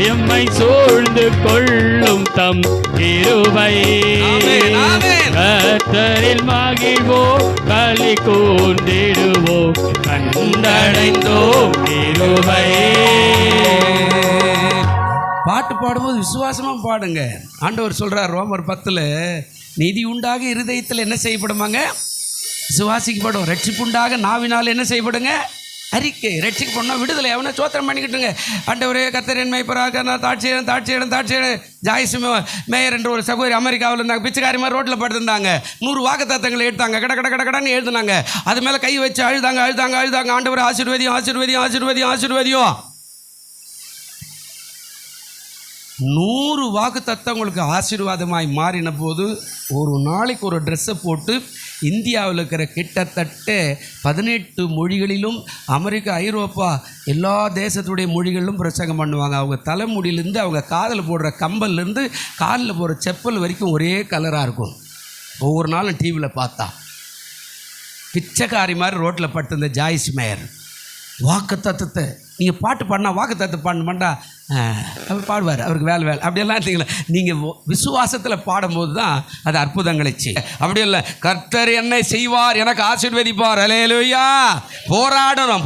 எம்மை சூழ்ந்து கொள்ளும் தம் கிருபையே, கர்த்தரில் மகிழ்வோம் களி கூர்ந்திடுவோம் கண்டடைந்தோம் கிருபையே. பாட்டு பாடும்போது விசுவாசமாக பாடுங்க. ஆண்டவர் சொல்கிறார் ரோமர் 10 நீதி உண்டாக இருதயத்தில் என்ன செய்யப்படுமாங்க? விசுவாசிக்கப்படும். ரட்சிப்புண்டாக நாவினால் என்ன செய்யப்படுங்க? அறிக்கை. ரட்சிக்கப்படணும், விடுதலை. அவனை சோத்திரம் பண்ணிக்கிட்டுங்க. ஆண்டவரே கர்த்தர் என் மேய்ப்பராக நான் தாட்சியிடம் ஜாய்ஸ் மேயர் என்ற ஒரு சகோதரி அமெரிக்காவில் இருந்தாங்க. பிச்சைக்காரி மாதிரி ரோட்டில் படுத்திருந்தாங்க. 100 வாக்குத்தத்தங்களை எடுத்தாங்க. கடன்னு எழுதுனாங்க. அது மேலே கை வச்சு அழுதாங்க. ஆண்டவர் ஆசீர்வதியும் 100 வாக்குத்தத்தங்களுக்கு ஆசீர்வாதமாய் மாறின போது ஒரு நாளைக்கு ஒரு ட்ரெஸ்ஸை போட்டு இந்தியாவில் இருக்கிற கிட்டத்தட்ட 18 மொழிகளிலும் அமெரிக்கா, ஐரோப்பா எல்லா தேசத்துடைய மொழிகளிலும் பிரசங்கம் பண்ணுவாங்க. அவங்க தலைமுடியிலேருந்து அவங்க காதில் போடுற கம்பல்லேருந்து காலில் போடுற செப்பல் வரைக்கும் ஒரே கலராக இருக்கும். ஒவ்வொரு நாளும் டிவியில் பார்த்தா பிச்சைக்காரி மாதிரி ரோட்டில் படுத்திருந்த ஜாய்ஸ் மேயர் வாக்குத்தத்தத்தை நீங்கள் பாட்டு பாடினா வாக்குத்தத்தை பாடணுமாண்டா அவர் பாடுவார். அவருக்கு வேலை அப்படியெல்லாம் இல்லைங்களா? நீங்கள் விசுவாசத்தில் பாடும்போது தான் அது அற்புதங்களை செய்யும். அப்படி இல்லை, கர்த்தர் என்னை செய்வார், எனக்கு ஆசீர்வதிப்பார். அல்லேலூயா. போராடணும்.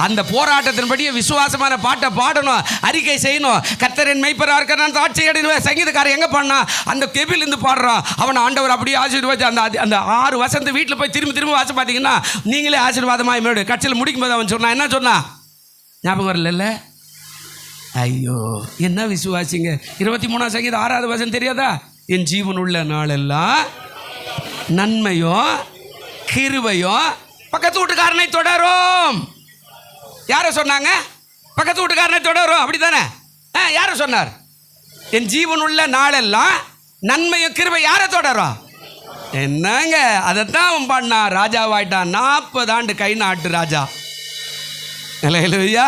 அந்த போராட்டத்தின்படியே விசுவாசமான பாட்டை பாடணும், அறிக்கை செய்யணும். கர்த்தர் என் மெய்ப்பராக இருக்க நான் தாட்சி அடைவேன். சங்கீதக்காரன் எங்கே பாடினா அந்த கெபிலிருந்து பாடுறான். அவனை ஆண்டவர் அப்படியே ஆசீர்வாதி. அந்த 6 வசந்த வீட்டில் போய் திரும்ப வாசம் பார்த்தீங்கன்னா நீங்களே ஆசீர்வாதமாக மேடு. கட்சியில் முடிக்கும்போது அவன் சொன்னான், என்ன சொன்னான் ஞாபகம் வரல? ஐயோ என்ன விசுவாசிங்க. 23ஆம் சங்கீதம் 6வது வசனம் தெரியாதா? என் ஜீவன் உள்ள நாளெல்லாம் நன்மையோ கிருபையோ பக்கத்து வீட்டுக்காரனை தொடரும். யாரை சொன்னாங்க? பக்கத்து வீட்டுக்காரனை தொடரும், அப்படி தானே? யாரை சொன்னார்? என் ஜீவனுள்ள நாளெல்லாம் நன்மையும் கிருபை யாரை தொடரும்? என்னங்க, அதைத்தான் அவன் பண்ணா, ராஜாவாயிட்டான். 40 ஆண்டு கை நாட்டு ராஜா. இல்லையா?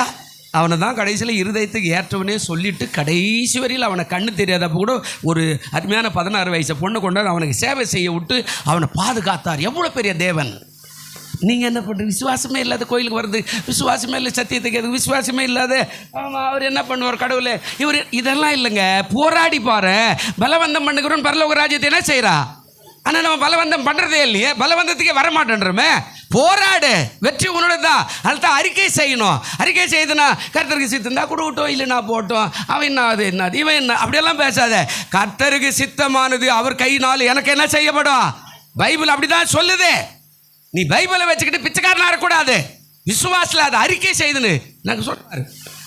அவனை தான் கடைசியில் இருதயத்துக்கு ஏற்றவனே சொல்லிட்டு கடைசி வரையில் அவனை கண்ணு தெரியாதப்போ கூட ஒரு அருமையான 16 வயசு பொண்ணை கொண்டாந்து அவனுக்கு சேவை செய்ய விட்டு அவனை பாதுகாத்தார். எவ்வளோ பெரிய தேவன்! நீங்கள் என்ன பண்ணுறது? விசுவாசமே இல்லாத கோயிலுக்கு வருது, விசுவாசமே இல்லை சத்தியத்துக்கு, எது விசுவாசமே இல்லாத அவர் என்ன பண்ணுவார்? கடவுளே இவர் இதெல்லாம் இல்லைங்க. போராடி பாரு, பலவந்தம் பண்ணுகிறோன்னு பரலோக ராஜ்யத்தை என்ன செய்கிறா? ஆனால் நம்ம பலவந்தம் பண்ணுறதே இல்லையே, பலவந்தத்துக்கே வரமாட்டேன்றமே. போராடு, வெற்றி உன்னோட தான். அதுதான் அறிக்கை செய்யணும். அறிக்கை செய்துனா கர்த்தருக்கு சித்தம் தான் கொடுக்கட்டும், இல்லைனா போட்டோம், அவன் என்ன அது என்ன இவன் என்ன, அப்படியெல்லாம் பேசாத. கர்த்தருக்கு சித்தமானது அவர் கையினால் எனக்கு என்ன செய்யப்படும்? பைபிள் அப்படிதான் சொல்லுது. நீ பைபிளை வச்சுக்கிட்டு பிச்சைக்காரனா இருக்கக்கூடாது. விசுவாசில் அதை அறிக்கை செய்துன்னு நாங்கள் சொல்கிறாரு.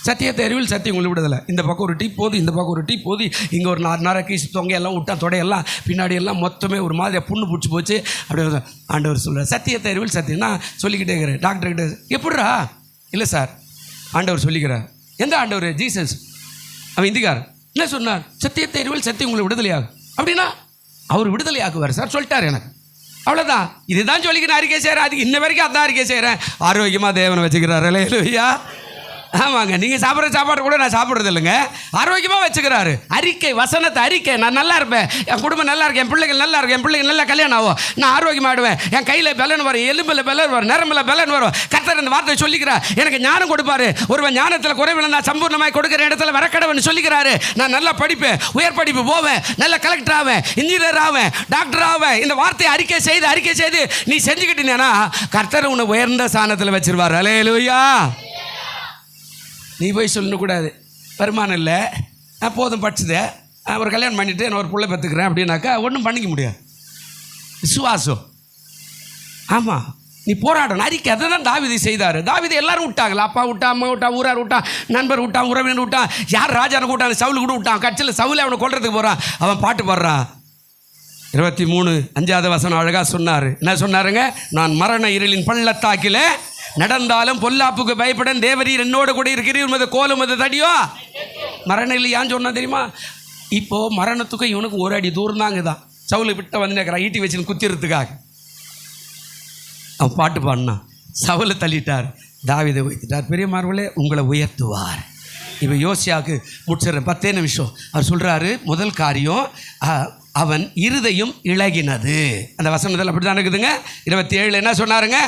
சத்தியத்தை அறிவில் சத்தியம் உங்களை விடுதலை. இந்த பக்கம் ஒரு டீ போகுது, இந்த பக்கம் ஒரு டீ போகுது, இங்கே ஒரு நரக்கி தொங்கை எல்லாம் விட்டா தொடையெல்லாம் பின்னாடி எல்லாம் மொத்தமே ஒரு மாதிரி புண்ணு பிடிச்சி போச்சு. அப்படியே ஆண்டவர் சொல்கிறார், சத்தியத்தை அறிவில் சத்தியம். நான் சொல்லிக்கிட்டே இருக்கிறேன் டாக்டர்கிட்ட. எப்படிரா? இல்லை சார், ஆண்டவர் சொல்லிக்கிறார். எந்த ஆண்டவர்? ஜீசஸ். அவன் இந்திக்கார். இல்லை சொன்னார், சத்தியத்தை அறிவில் சத்தியம் உங்களை விடுதலையாகும். அப்படின்னா அவர் விடுதலையாக்குவார் சார் சொல்லிட்டார் எனக்கு. அவ்வளோதான். இதுதான் சொல்லிக்கிறேன், அறிக்கை செய்கிறேன். அதுக்கு இன்ன வரைக்கும் அதான் அறிக்கை செய்கிறேன். ஆரோக்கியமாக தேவனை வச்சுக்கிறார். இல்லையா? ஆமாங்க, நீங்கள் சாப்பிட்ற சாப்பாடு கூட நான் சாப்பிட்றது இல்லைங்க. ஆரோக்கியமாக வச்சுக்கிறாரு. அறிக்கை, வசனத்தை அறிக்கை. நான் நல்லா இருப்பேன், என் குடும்பம் நல்லா இருக்கும், என் பிள்ளைகள் நல்லா இருக்கும், என் பிள்ளைங்க நல்லா கல்யாணம் ஆகும், நான் ஆரோக்கியமாகிடுவேன், என் கையில் பலன் வரும், எலும்பில் பலன் வரும், நரம்பில் பலன் வரும். கர்த்தர் இந்த வார்த்தை சொல்லிக்கிறார். எனக்கு ஞானம் கொடுப்பாரு. ஒருவன் ஞானத்தில் குறைவில் நான் சம்பூர்ணமாக கொடுக்குற இடத்துல வரக்கடவன் சொல்லிக்கிறாரு. நான் நல்லா படிப்பேன், உயர் படிப்பு போவேன், நல்ல கலெக்டர் ஆவேன், இன்ஜினியர் ஆவேன், டாக்டர் ஆவேன். இந்த வார்த்தையை அறிக்கை செய்து நீ செஞ்சுக்கிட்டீங்கன்னா கர்த்தர் உன்னை உயர்ந்த ஸ்தானத்தில் வச்சிருவார். அல்லேலூயா. நீ போய் சொல்லக்கூடாது, வருமானம் இல்லை, நான் போதும் படிச்சுதே, ஒரு கல்யாணம் பண்ணிவிட்டு நான் ஒரு பிள்ளை பெற்றுக்கிறேன் அப்படின்னாக்கா ஒன்றும் பண்ணிக்க முடியாது. விசுவாசம். ஆமாம், நீ போராடணும். அறிக்கை. அதை தான் தாவீது செய்தார். தாவீது எல்லாரும் விட்டாங்களா? அப்பா விட்டா, அம்மா விட்டா, ஊரார் விட்டான், நண்பர் விட்டான், உறவினர் விட்டான், யார் ராஜானை கூட்டான், சவுல் கூட விட்டான். கட்சியில் சவுலை அவனை கொல்றதுக்கு போகிறான். அவன் பாட்டு பாடுறான். 23:5 அழகாக சொன்னார். என்ன சொன்னாருங்க? நான் மரண இருளின் பள்ளத்தாக்கில் நடந்தாலும் பொல்லாப்புக்கு பயப்படன் தேவரீர் என்னோடு கூட இருக்கிறீர், உமது கோலும் உமது தடியோ. மரணம் இல்லையான்னு சொன்னா தெரியுமா? இப்போது மரணத்துக்கும் இவனுக்கு ஒரு அடி தூரம் தாங்க தான். சவுளை விட்ட வந்து நிற்கிறான், ஈட்டி வச்சுன்னு குத்திறதுக்காக. அவன் பாட்டு பாடினான். சவுலை தள்ளிட்டார், தாவீதை உயர்த்திட்டார். பெரியமார்களே, உங்களை உயர்த்துவார். இப்போ யோசியாவுக்கு முடிச்சிடுறேன், 10 நிமிஷம். அவர் சொல்கிறாரு, முதல் காரியம் அவன் இருதயம் இளகினது. அந்த வசனத்தில் அப்படி தான் இருக்குதுங்க. 27 என்ன சொன்னாருங்க?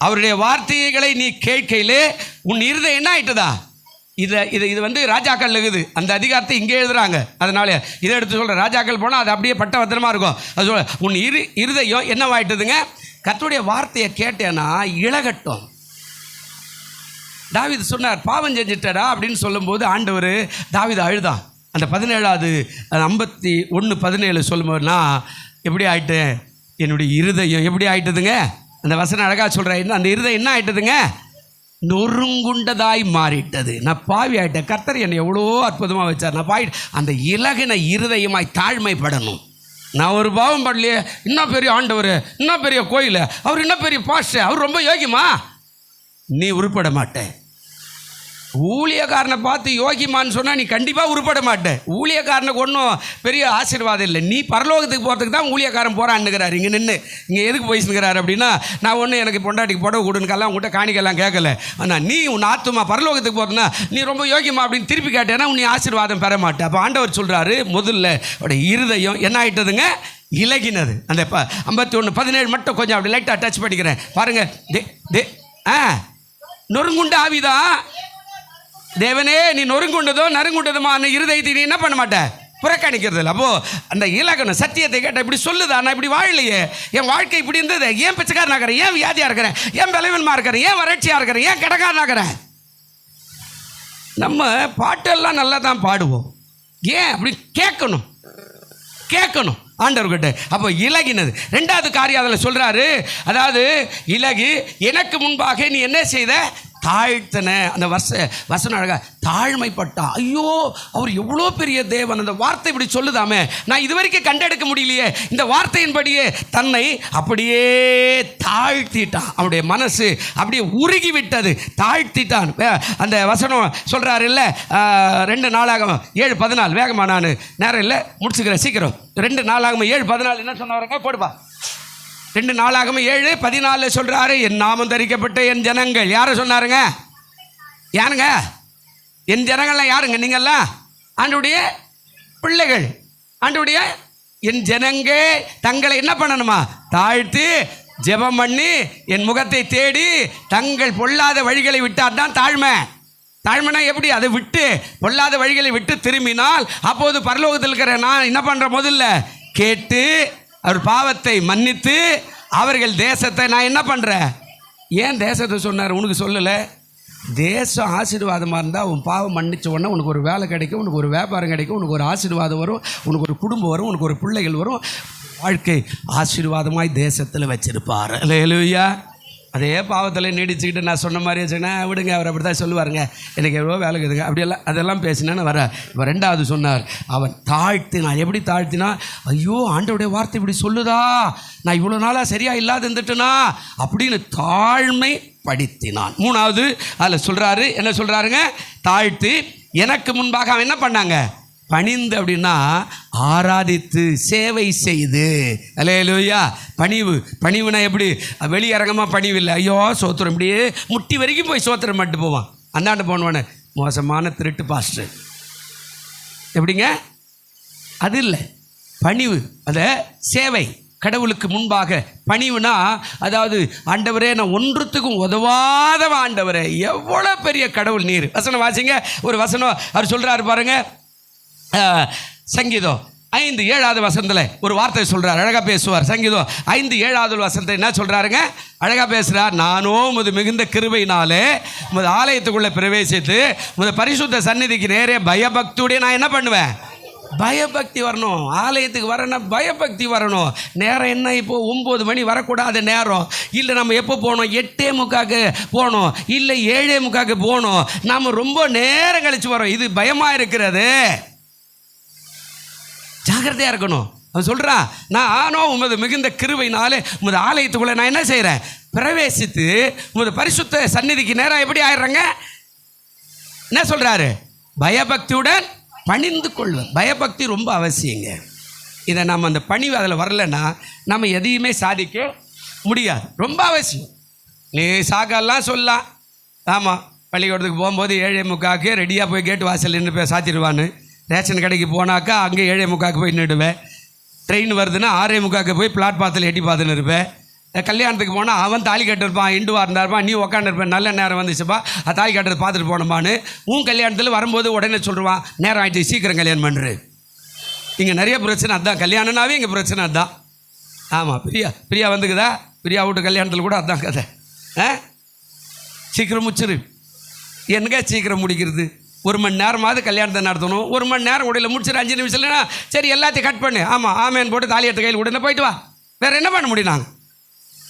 அவருடைய வார்த்தைகளை நீ கேட்கையிலே உன் இருதயம் என்ன ஆயிட்டதா? இது வந்து ராஜாக்கள் இருக்குது. அந்த அதிகாரத்தை இங்கே எழுதுறாங்க. அதனால இதை எடுத்து சொல்கிறேன். ராஜாக்கள் போனால் அது அப்படியே பட்ட பத்திரமா இருக்கும். அது சொல்ல, உன் இருதயம் என்னவாயிட்டதுங்க? கர்த்தருடைய வார்த்தையை கேட்டேன்னா இளகட்டும். தாவீது சொன்னார், பாவம் செஞ்சிட்டடா அப்படின்னு சொல்லும்போது ஆண்டவர் தாவீது அழுதான். அந்த 17வது 51:17 சொல்லும்போதுனா எப்படி ஆயிட்டேன்? என்னுடைய இருதயம் எப்படி ஆயிட்டதுங்க? அந்த வசனம் அழகாக சொல்கிறேன். அந்த இருதயம் என்ன ஆயிட்டதுங்க? நொறுங்குண்டதாய் மாறிட்டது. நான் பாவி ஆகிட்டேன். கர்த்தர் என்னை எவ்வளோ அற்புதமாக வச்சார். நான் பாய் அந்த இலகின இருதயமாய் தாழ்மைப்படணும். நான் ஒரு பாவம் படலையே, இன்னும் பெரிய ஆண்டவர், இன்னும் பெரிய கோயில், அவர் இன்னும் பெரிய பாஸ்டர், அவர் ரொம்ப யோகியமா? நீ உருப்பட மாட்டேன். ஊழியக்காரனை பார்த்து யோகிமான்னு சொன்னால் நீ கண்டிப்பாக உருப்பட மாட்டேன். ஊழியக்காரனுக்கு ஒன்றும் பெரிய ஆசீர்வாதம் இல்லை. நீ பரலோகத்துக்கு போகிறதுக்கு தான் ஊழியக்காரன் போகிறான்னுக்கிறார். இங்கே நின்று இங்கே எதுக்கு போயிச்சுக்கிறார் அப்படின்னா, நான் ஒன்று எனக்கு பொண்டாட்டிக்கு புடவை கொடுன்னுக்கெல்லாம் உங்கள்கிட்ட காணிக்கெல்லாம் கேட்கல. ஆனால் நீ உன் ஆத்துமா பரலோகத்துக்கு போகிறதுனா நீ ரொம்ப யோகியமா அப்படின்னு திருப்பி கேட்டேன்னா நீ ஆசீர்வாதம் பெற மாட்டேன். அப்போ ஆண்டவர் சொல்கிறாரு, முதல்ல அவருடைய இருதயம் என்ன ஆகிட்டதுங்க? இலகினது. அந்த 51:17 மட்டும் கொஞ்சம் அப்படி லைட்டாக டச் பண்ணிக்கிறேன் பாருங்கள். நொறுங்குண்ட ஆவிதான். தேவனே, நீ நொறுங்குண்டதோ நறுங்குண்டதுமான இருதயத்தை நீ என்ன பண்ண மாட்டேன்? புறக்கணிக்கிறது இல்லை. அப்போது அந்த இலக்கணம் சத்தியத்தை கேட்ட இப்படி சொல்லுதா? நான் இப்படி வாழலையே, என் வாழ்க்கை இப்படி இருந்தது, ஏன் பிச்சைக்காரனாகிறேன், ஏன் வியாதியாக இருக்கிறேன், ஏன் பலவீனமாக இருக்கிறேன், ஏன் வறட்சியாக இருக்கிறேன், ஏன் கிடக்காரனாகிறேன். நம்ம பாட்டெல்லாம் நல்லா தான் பாடுவோம். ஏன் அப்படி கேட்கணும் ஆண்டவர்கிட்ட. அப்போ இலகினது. 2வது காரியம் அதில் சொல்கிறாரு, அதாவது இலகு எனக்கு முன்பாக நீ என்ன செய்த? தாழ்த்தின அந்த வசனம் அழகா தாழ்மைப்பட்டான். ஐயோ, அவர் எவ்வளோ பெரிய தேவன், அந்த வார்த்தை இப்படி சொல்லுதாமே, நான் இதுவரைக்கும் கண்டெடுக்க முடியலையே. இந்த வார்த்தையின்படியே தன்னை அப்படியே தாழ்த்திட்டான். அவனுடைய மனசு அப்படியே உருகி விட்டது, தாழ்த்திட்டான். அந்த வசனம் சொல்கிறாரு இல்லை, 2 நாளாகமம் 7:14. வேகமா, நான் நேரம் இல்லை, முடிச்சுக்கிறேன் சீக்கிரம். 2 நாளாகமம் 7:14 என்ன சொன்னாருங்க? போடுப்பா. 2 நாளாகமம் 7:14 சொல்றாரு, என் நாமம் தரிக்கப்பட்ட என் ஜனங்கள். யாரை சொன்னாருங்க? யாருங்க என் ஜனங்கள்லாம்? யாருங்க? நீங்கள்லாம் ஆண்டவருடைய பிள்ளைகள். ஆண்டவருடைய என் ஜனங்க தங்களை என்ன பண்ணணுமா? தாழ்த்தி ஜெபம் பண்ணி என் முகத்தை தேடி தங்கள் பொல்லாத வழிகளை விட்டால் தான் தாழ்மை. தாழ்மைனா எப்படி? அதை விட்டு பொல்லாத வழிகளை விட்டு திரும்பினால் அப்போது பரலோகத்தில் இருக்கிற நான் என்ன பண்ணுறேன்? முதல்ல கேட்டு அவர் பாவத்தை மன்னித்து அவர்கள் தேசத்தை நான் என்ன பண்ணுறேன்? ஏன் தேசத்தை சொன்னார்? உனக்கு சொல்லலை. தேசம் ஆசீர்வாதமாக இருந்தால் உன் பாவம் மன்னிச்ச உடனே உனக்கு ஒரு வேலை கிடைக்கும், உனக்கு ஒரு வியாபாரம் கிடைக்கும், உனக்கு ஒரு ஆசீர்வாதம் வரும், உனக்கு ஒரு குடும்பம் வரும், உனக்கு ஒரு பிள்ளைகள் வரும். வாழ்க்கை ஆசீர்வாதமாய் தேசத்தில் வச்சிருப்பார். அல்லேலூயா. அதே பாவத்தில் நீடிச்சுக்கிட்டு நான் சொன்ன மாதிரியே சொன்னேன், விடுங்க, அவர் அப்படி தான் சொல்லுவாருங்க, எனக்கு எவ்வளோ வேலை இருக்குதுங்க, அப்படியெல்லாம் அதெல்லாம் பேசினேன்னு வர. இப்போ 2வது சொன்னார், அவன் தாழ்த்தினான். எப்படி தாழ்த்தினா? ஐயோ, ஆண்டவருடைய வார்த்தை இப்படி சொல்லுதா, நான் இவ்வளோ நாளாக சரியாக இல்லாத இருந்துட்டேனா அப்படின்னு தாழ்மை படுத்தினான். 3வது அதில் சொல்கிறாரு, என்ன சொல்கிறாருங்க? தாழ்த்தி எனக்கு முன்பாக அவன் என்ன பண்ணாங்க? பணிந்து. அப்படின்னா ஆராதித்து சேவை செய்து. அல்லேலூயா. பணிவுனா எப்படி? வெளியரங்கமாக பணிவு இல்லை. ஐயோ சோத்திரம், இப்படியே முட்டி வரைக்கும் போய் சோத்திரம் மட்டும் போவான். அந்தாண்ட போனவனே மோசமான திருட்டு பாஸ்டர். எப்படிங்க? அது இல்லை. பணிவு, அதை சேவை, கடவுளுக்கு முன்பாக பணிவுனா, அதாவது ஆண்டவரே நான் ஒன்றுத்துக்கும் உதவாதவ ஆண்டவரே, எவ்வளோ பெரிய கடவுள் நீர். வசனம் வாசிங்க, ஒரு வசனம் அவர் சொல்கிறாரு பாருங்க. சங்கீதம் 5:7 வசனத்தில் ஒரு வார்த்தை சொல்கிறார், அழகாக பேசுவார். சங்கீதம் 5:7 வசனத்தை என்ன சொல்கிறாருங்க? அழகாக பேசுகிறார். நானோ உமது மிகுந்த கிருபையினாலே உமது ஆலயத்துக்குள்ளே பிரவேசித்து உமது பரிசுத்த சந்நிதிக்கு நேரே பயபக்தியுடைய நான் என்ன பண்ணுவேன்? பயபக்தி வரணும். ஆலயத்துக்கு வரணும், பயபக்தி வரணும். நேரம் என்ன? இப்போது 9 மணி வரக்கூடாத நேரம் இல்லை. நம்ம எப்போ போகணும்? 8:45 போகணும், இல்லை 7:45 போகணும். நாம் ரொம்ப நேரம் கழித்து வரோம். இது பயமாக இருக்கிறது. ஜாக்கிரதையாக இருக்கணும். அவன் சொல்கிறான், நானோ உமது மிகுந்த கிருபையினாலே உமது ஆலயத்துக்குள்ளே நான் என்ன செய்கிறேன்? பிரவேசித்து உமது பரிசுத்த சந்நிதிக்கு நேரம் எப்படி ஆயிடுறாங்க? என்ன சொல்கிறாரு? பயபக்தியுடன் பணிந்து கொள்வேன். பயபக்தி ரொம்ப அவசியங்க. இதை நம்ம அந்த பணிவு அதில் வரலைன்னா நம்ம எதையுமே சாதிக்க முடியாது. ரொம்ப அவசியம். நீ சாக்கெல்லாம் சொல்லலாம். ஆமாம், பள்ளிக்கூடத்துக்கு போகும்போது 7:45 ரெடியாக போய் கேட்டு வாசல் நின்று போய் சாத்திடுவான்னு. ரேஷன் கடைக்கு போனாக்கா அங்கே 7:45 போய் நின்றுடுவேன். ட்ரெயின் வருதுன்னா 6:45 போய் பிளாட்பாத்தில் எட்டி பார்த்துன்னு இருப்பேன். கல்யாணத்துக்கு போனால் அவன் தாலி கட்டிருப்பான், இண்டுவாக இருந்தாருப்பான், நீ உக்காண்டிருப்பேன். நல்ல நேரம் வந்துச்சுப்பா, தாலி கட்டுறது பார்த்துட்டு போனோமான்னு. உன் கல்யாணத்தில் வரும்போது உடனே சொல்லுவான், நேரம் ஆகிடுச்சு, சீக்கிரம் கல்யாணம் பண்ணுறு. இங்கே நிறைய பிரச்சனை அதுதான். கல்யாணம்னாவே இங்கே பிரச்சனை அதுதான். ஆமாம், பிரியா வந்துக்குதா? பிரியா வீட்டு கல்யாணத்தில் கூட அதுதான் கதை. சீக்கிரம் முடிச்சிரு. என்னங்க சீக்கிரம் முடிக்கிறது? 1 மணி நேரமாவது கல்யாணத்தை நடத்தணும். 1 மணி நேரம் உடையில முடிச்சிரு. 5 நிமிஷம் இல்லைன்னா சரி எல்லாத்தையும் கட் பண்ணு. ஆமாம், ஆமேன்னு போட்டு தாலி எடுத்து கையில் உடனே போயிட்டு வா. வேறு என்ன பண்ண முடியும்? நாங்கள்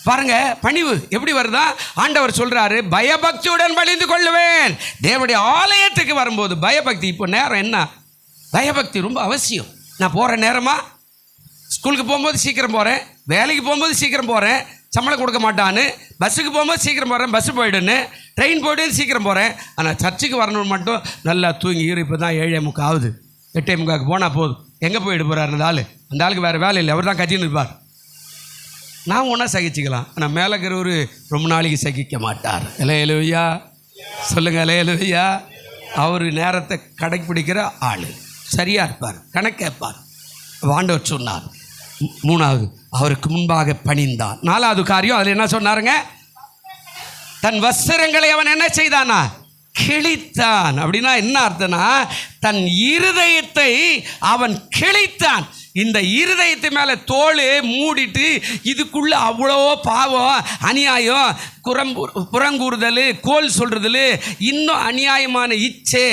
பாருங்க, பணிவு எப்படி வருதா? ஆண்டவர் சொல்கிறாரு, பயபக்தியுடன் பணிந்து கொள்ளுவேன். தேவனுடைய ஆலயத்துக்கு வரும்போது பயபக்தி. இப்போ நேரம் என்ன? பயபக்தி ரொம்ப அவசியம். நான் போகிற நேரமா? ஸ்கூலுக்கு போகும்போது சீக்கிரம் போகிறேன், வேலைக்கு போகும்போது சீக்கிரம் போகிறேன், சம்பளம் கொடுக்க மாட்டான்னு. பஸ்ஸுக்கு போகும்போது சீக்கிரம் போகிறேன், பஸ்ஸு போய்டுன்னு. ட்ரெயின் போய்ட்டு சீக்கிரம் போகிறேன். ஆனால் சர்ச்சுக்கு வரணும்னு மட்டும் நல்லா தூங்கி இப்போ தான் 7:45 ஆகுது. 8:45 போனால் போதும். எங்கே போயிட்டு போகிறார் அந்த ஆள்? அந்த ஆளுக்கு வேறு வேலை இல்லை, அவர் தான் கத்தின்னு இருப்பார். நான் ஒன்றா சகிச்சுக்கலாம், ஆனால் மேலே இருக்கிறவர் ரொம்ப நாளைக்கு சகிக்க மாட்டார். அல்லேலூயா சொல்லுங்கள், அல்லேலூயா. அவர் நேரத்தை கடைப்பிடிக்கிற ஆள், சரியாக இருப்பார், கணக்கேற்பார். ஆண்டவர் சொன்னார். 3வது அவருக்கு முன்பாக பணிந்தான். 4வது காரியம் அதில் என்ன சொன்னாருங்க? தன் வஸ்திரங்களை அவன் என்ன செய்தானா? கிழித்தான். அப்படின்னா என்ன அர்த்தம்னா, தன் இருதயத்தை அவன் கிழித்தான். இந்த இருதயத்து மேலே தோல் மூடிட்டு இதுக்குள்ளே அவ்வளோ பாவம், அநியாயம், புறங்கூறுதல், கோல் சொல்கிறதுல, இன்னும் அநியாயமான இச்சை,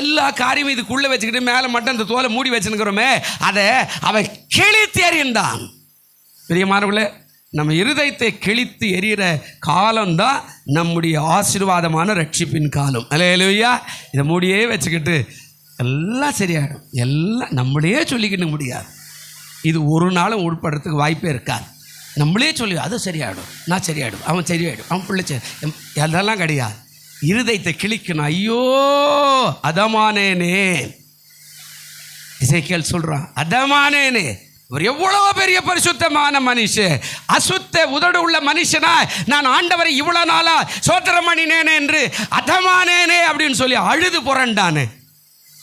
எல்லா காரியமும் இதுக்குள்ளே வச்சுக்கிட்டு மேலே மட்டும் அந்த தோலை மூடி வச்சுருக்கிறோமே, அதை அவன் கிழித்து எறிந்தான். பிரியமானவர்களே, நம்ம இருதயத்தை கிழித்து எரிகிற காலம்தான் நம்முடைய ஆசீர்வாதமான ரட்சிப்பின் காலம். அல்லேலூயா. இதை மூடியே வச்சுக்கிட்டு எல்லாம் சரியாயிடும், எல்லாம் நம்மளே சொல்லிக்கிட்டு முடியாது. இது ஒரு நாளும் உட்படுறதுக்கு வாய்ப்பே இருக்காது. நம்மளே சொல்லி அது சரியாயிடும், நான் சரியாயிடும், அவன் சரியாயிடும், அவன் பிள்ளை சரி, அதெல்லாம் கிடையாது. இருதயத்தை கிழிக்கணும். ஐயோ அதமானேனே, இசைக்கேல் சொல்கிறான், அதமானேனே. ஒரு எவ்வளோ பெரிய பரிசுத்தமான மனுஷன், அசுத்த உதடு உள்ள மனுஷனா நான் ஆண்டவரை இவ்வளோ நாளா சோத்திரம் பண்ணினேனே என்று அதமானேனே அப்படின்னு சொல்லி அழுது புரண்டானே.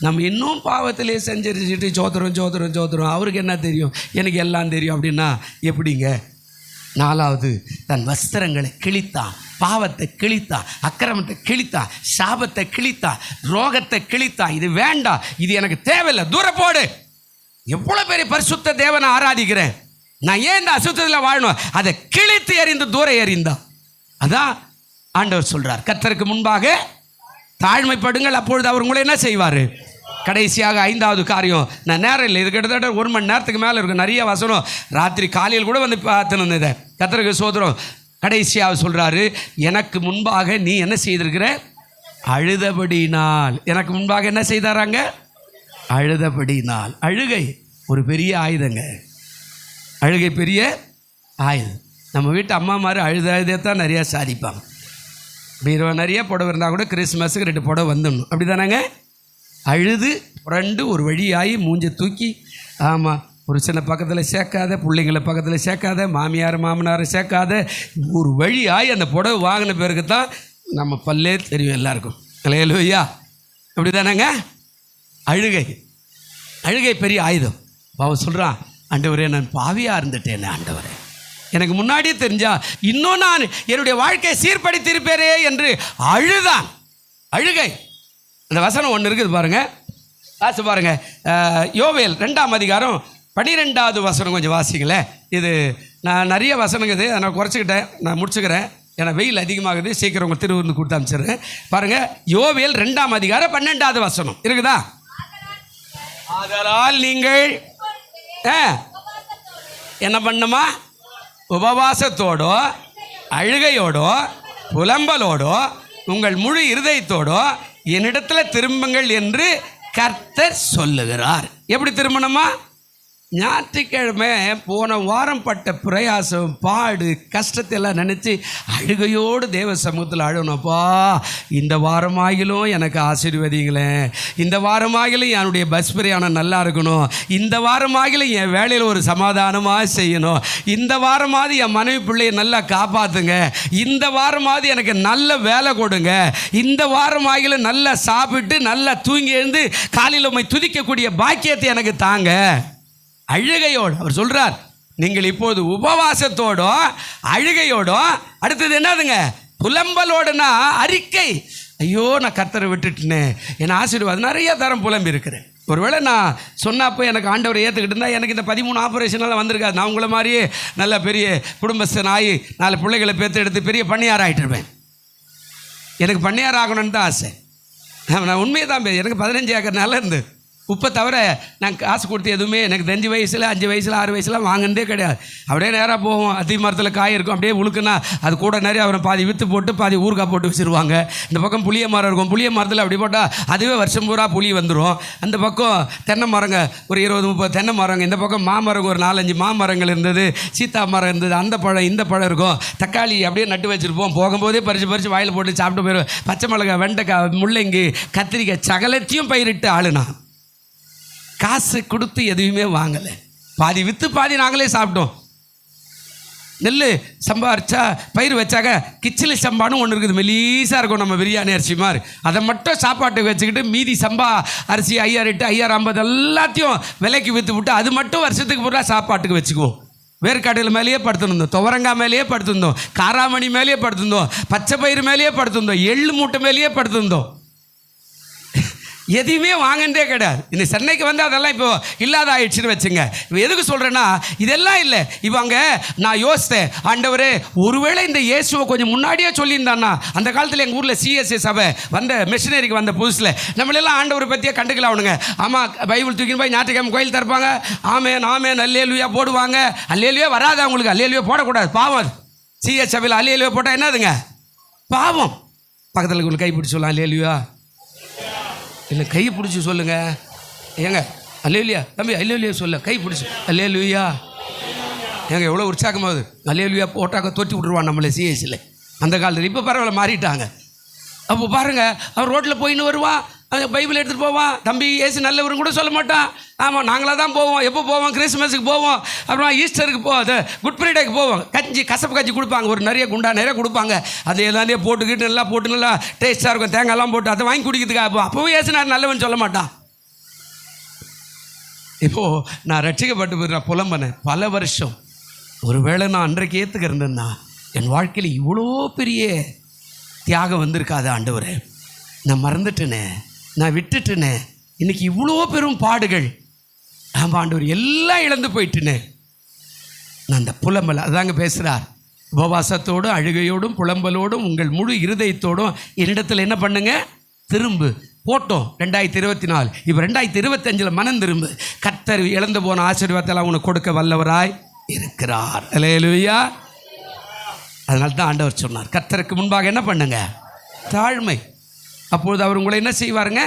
நம்ம இன்னும் பாவத்திலே செஞ்சிருச்சுட்டு சோத்திரம் அவருக்கு என்ன தெரியும், எனக்கு எல்லாம் தெரியும் அப்படின்னா எப்படிங்க? 4வது, தன் வஸ்திரங்களை கிழித்தான், பாவத்தை கிழித்தான், அக்கிரமத்தை கிழித்தான், சாபத்தை கிழித்தான், ரோகத்தை கிழித்தான். இது வேண்டாம், இது எனக்கு தேவையில்லை, தூர போடு. எவ்வளோ பெரிய பரிசுத்த தேவனை ஆராதிக்கிறேன், நான் ஏன் இந்த அசுத்தத்தில் வாழணும்? அதை கிழித்து எறிந்து தூர எறிந்தான். அதான் ஆண்டவர் சொல்றார், கர்த்தருக்கு முன்பாக தாழ்மைப்படுங்கள், அப்பொழுது அவர் உங்களை என்ன செய்வார்? கடைசியாக 5வது காரியம், நான் நேரம் இல்லை, இது கிட்டத்தட்ட 1 மணி நேரத்துக்கு மேலே இருக்கும், நிறைய வசனம், ராத்திரி காலையில் கூட வந்து பார்த்துன்னு இதை. கர்த்தருக்கு சோதரம். கடைசியாக சொல்கிறாரு, எனக்கு முன்பாக நீ என்ன செய்திருக்கிற? அழுதபடினால். எனக்கு முன்பாக என்ன செய்தாராங்க? அழுதபடினால். அழுகை ஒரு பெரிய ஆயுதங்க, அழுகை பெரிய ஆயுதம். நம்ம வீட்டு அம்மா மாதிரி அழுதே தான் நிறையா சாதிப்பாங்க. பீரோ நிறைய புடவை இருந்தால் கூட கிறிஸ்மஸுக்கு 2 புடவை வந்துடணும், அப்படி தானேங்க? அழுது புரண்டு ஒரு வழியாகி மூஞ்சை தூக்கி, ஆமாம், ஒரு சின்ன பக்கத்தில் சேர்க்காத, பிள்ளைங்களை பக்கத்தில் சேர்க்காத, மாமியார் மாமனாரை சேர்க்காத, ஒரு வழியாகி அந்த புடவை வாங்கின பேருக்கு தான் நம்ம பல்லே தெரியும் எல்லாருக்கும். அல்லேலூயா. அப்படி தானேங்க? அழுகை, அழுகை பெரிய ஆயுதம். அவன் சொல்கிறான், ஆண்டவரே நான் பாவியாக இருந்துட்டேன், ஆண்டவரே எனக்கு முன்னாடியே தெரிஞ்சா இன்னும் நான் என்னுடைய வாழ்க்கையை சீர்படுத்தியிருப்பேரே என்று அழுதான். அழுகை. அந்த வசனம் ஒன்று இருக்குது பாருங்கள், வாசி பாருங்கள். யோவேல் 2ஆம் அதிகாரம் 12வது வசனம் கொஞ்சம் வாசிங்களேன். இது நான் நிறைய வசனங்குது, நான் குறைச்சிக்கிட்டேன், நான் முடிச்சுக்கிறேன், ஏன்னா வெயில் அதிகமாகுது, சீக்கிரம் உங்கள் திருவிருந்து கொடுத்து அனுப்பிச்சிடுறேன். பாருங்கள், யோவேல் 2ஆம் அதிகாரம் 12வது வசனம் இருக்குதா? ஆதலால் நீங்கள் என்ன பண்ணுமா? உபவாசத்தோடோ அழுகையோடோ புலம்பலோடோ உங்கள் முழு இருதயத்தோடோ என்னிடத்தில் திரும்புங்கள் என்று கர்த்தர் சொல்லுகிறார். எப்படி திரும்பணுமா? ஞாயிற்றுக்கிழமை போன வாரம் பட்ட பிரயாசம், பாடு, கஷ்டத்தை எல்லாம் நினச்சி அழுகையோடு தேவ சமூகத்தில் அழுகணும்ப்பா. இந்த வாரமாகிலும் எனக்கு ஆசீர்வதிங்களேன், இந்த வாரமாகிலும் என்னுடைய பஸ் பிரயாணம் நல்லா இருக்கணும், இந்த வாரமாகிலும் என் வேலையில் ஒரு சமாதானமாக செய்யணும், இந்த வாரமாவது என் மனைவி பிள்ளையை நல்லா காப்பாற்றுங்க, இந்த வாரமாவது எனக்கு நல்ல வேலை கொடுங்க, இந்த வாரமாகிலும் நல்லா சாப்பிட்டு நல்லா தூங்கி எழுந்து காலையில் உம்மை துதிக்கக்கூடிய பாக்கியத்தை எனக்கு தாங்க. அழுகையோடு அவர் சொல்கிறார், நீங்கள் இப்போது உபவாசத்தோடோ அழுகையோடோ, அடுத்தது என்னதுங்க? புலம்பலோடுனா அறிக்கை. ஐயோ நான் கர்த்தரை விட்டுட்டேனே, என் ஆசீர்வாதம் நிறைய தரம் புலம்பி இருக்கிறேன். ஒருவேளை நான் சொன்னப்போ எனக்கு ஆண்டவரை ஏற்றுக்கிட்டு இருந்தால் எனக்கு இந்த 13 ஆப்ரேஷனெல்லாம் வந்திருக்காது. நான் உங்களை மாதிரியே நல்ல பெரிய குடும்பஸ்தன் ஆகி 4 பிள்ளைகளை பேத்து எடுத்து பெரிய பண்ணியார் ஆகிட்டுருப்பேன். எனக்கு பண்ணியார் ஆகணும்னு தான் ஆசை. நான் உண்மையை தான் எனக்கு 15 ஏக்கர் நிலம் இருந்து உப்பை தவிர நான் காசு கொடுத்து எதுவுமே எனக்கு 5 வயசில் 5 வயசில் 6 வயசுலாம் வாங்கினதே கிடையாது. அப்படியே நேராக போவோம், அத்தி மரத்தில் காய் இருக்கும், அப்படியே உழுக்குன்னா அது கூட நிறைய அவரை பாதி விற்று போட்டு பாதி ஊறுகாய் போட்டு வச்சுருவாங்க. இந்த பக்கம் புளிய மரம் இருக்கும், புளிய மரத்தில் அப்படி போட்டால் அதுவே வருஷம் பூரா புளி வந்துடும். அந்த பக்கம் தென்னை மரங்க ஒரு 20-30 தென்னை மரங்க, இந்த பக்கம் மாமரம் ஒரு 4-5 மாமரங்கள் இருந்தது, சீத்தா மரம் இருந்தது, அந்த பழம் இந்த பழம் இருக்கும், தக்காளி அப்படியே நட்டு வச்சுருப்போம், போகும்போதே பறித்து வாயில் போட்டு சாப்பிட்டு போயிடுவோம். பச்சை மிளகாய், வெண்டைக்காய், முள்ளங்கி, கத்திரிக்காய் சகலத்தையும் பயிரிட்டு ஆளுனா. காசு கொடுத்து எதுவுமே வாங்கலை, பாதி விற்று பாதி நாங்களே சாப்பிட்டோம். நெல் சம்பாரிச்சா பயிர் வச்சாக்க கிச்சிலி சம்பான்னு ஒன்று இருக்குது, மெலீஸாக இருக்கும், நம்ம பிரியாணி அரிசி மாதிரி. அதை மட்டும் சாப்பாட்டுக்கு வச்சுக்கிட்டு மீதி சம்பா அரிசி 5008 5050 எல்லாத்தையும் விலைக்கு விற்று விட்டு அது மட்டும் வருஷத்துக்கு பூரா சாப்பாட்டுக்கு வச்சுக்குவோம். வேர்க்கடையில் மேலேயே படுத்துருந்தோம், துவரங்காய் மேலேயே படுத்துருந்தோம், காராமணி மேலேயே படுத்துருந்தோம், பச்சை பயிர் மேலேயே படுத்துருந்தோம், எள்ளு மூட்டை மேலேயே படுத்துருந்தோம். எதையுமே வாங்கன்றே கிடையாது. இந்த சென்னைக்கு வந்து அதெல்லாம் இப்போ இல்லாத ஆயிடுச்சுன்னு வச்சுங்க. இப்போ எதுக்கு சொல்கிறேன்னா, இதெல்லாம் இல்லை. இப்போ அங்கே நான் யோசித்தேன், ஆண்டவரே ஒருவேளை இந்த இயேசுவை கொஞ்சம் முன்னாடியே சொல்லியிருந்தான்னா, அந்த காலத்தில் எங்கள் ஊரில் சிஎஸ்ஐ சபை வந்த மிஷினரிக்கு வந்த புதுசில் நம்மளெல்லாம் ஆண்டவரை பற்றியே கண்டுக்கலாம் அவனுங்க. ஆமாம், பைபிள் தூக்கின்னு போய் ஞாயிற்றுக்கிழமை கோயில் திறப்பாங்க, ஆமேன் ஆமேன் அல்லேலூயா போடுவாங்க. அல்லேலூயா வராது அவங்களுக்கு, அல்லேலூயா போடக்கூடாது, பாவம். சிஎஸ் சபையில் அல்லேலூயா போட்டால் என்னதுங்க? பாவம். பக்கத்தில் உங்களுக்கு கை பிடிச்சி சொல்லலாம் அல்லேலூயா, இல்லை கை பிடிச்சி சொல்லுங்க. ஏங்க அல்லேலூயா தம்பி, அல்லேலூயா சொல்ல, கை பிடிச்சி அல்லேலூயா. ஏங்க எவ்வளோ உற்சாகமாகுது. அல்லேலூயா போட்டாக்க தொட்டி விட்ருவான் நம்மளே சிஎஸ்சியில். அந்த காலத்தில் இப்போ பரவாயில்ல மாறிட்டாங்க. அப்போ பாருங்கள், அவன் ரோட்டில் போயின்னு வருவான், பைபிள் எடுத்துகிட்டு போவான். தம்பி ஏசு நல்லவரும் கூட சொல்ல மாட்டான். ஆமாம், நாங்களாக தான் போவோம். எப்போ போவோம்? கிறிஸ்மஸுக்கு போவோம், அப்புறம் ஈஸ்டருக்கு போவோம், குட் ஃப்ரைடேக்கு போவோம். கஞ்சி, கசப்பு கஞ்சி கொடுப்பாங்க, ஒரு நிறைய குண்டா நிறைய கொடுப்பாங்க. அதை எல்லாமே போட்டுக்கிட்டு நல்லா போட்டு நல்லா டேஸ்ட்டாக இருக்கும், தேங்காய்லாம் போட்டு அதை வாங்கி குடிக்கிறதுக்காக அப்போவும் ஏசு நான் நல்லவன் சொல்ல மாட்டான். இப்போது நான் ரட்சிக்கப்பட்டு போய் நான் புலம்பனேன் பல வருஷம். ஒருவேளை நான் அன்றைக்கு ஏற்றுக்கிறேன்னா என் வாழ்க்கையில் இவ்வளோ பெரிய தியாகம் வந்திருக்காது ஆண்டவரே, நான் மறந்துட்டேனே, நான் விட்டுட்டேனே, இன்னைக்கு இவ்வளோ பெரும் பாடுகள். ஆமாம் ஆண்டவர், எல்லாம் இழந்து போயிட்டுனே. நான் அந்த புலம்பல் அதாங்க பேசுகிறார். உபவாசத்தோடும் அழுகையோடும் புலம்பலோடும் உங்கள் முழு இருதயத்தோடும் என்னிடத்தில் என்ன பண்ணுங்க? திரும்பு. போட்டோம் 2024, இப்போ 2025 மனம் திரும்பு. கர்த்தர் இழந்து போன ஆசீர்வாதத்தெல்லாம் உனக்கு கொடுக்க வல்லவராய் இருக்கிறார். அல்லேலூயா. அதனால தான் ஆண்டவர் சொன்னார், கர்த்தருக்கு முன்பாக என்ன பண்ணுங்க? தாழ்மை. அப்பொழுது அவர் உங்களை என்ன செய்வாருங்க?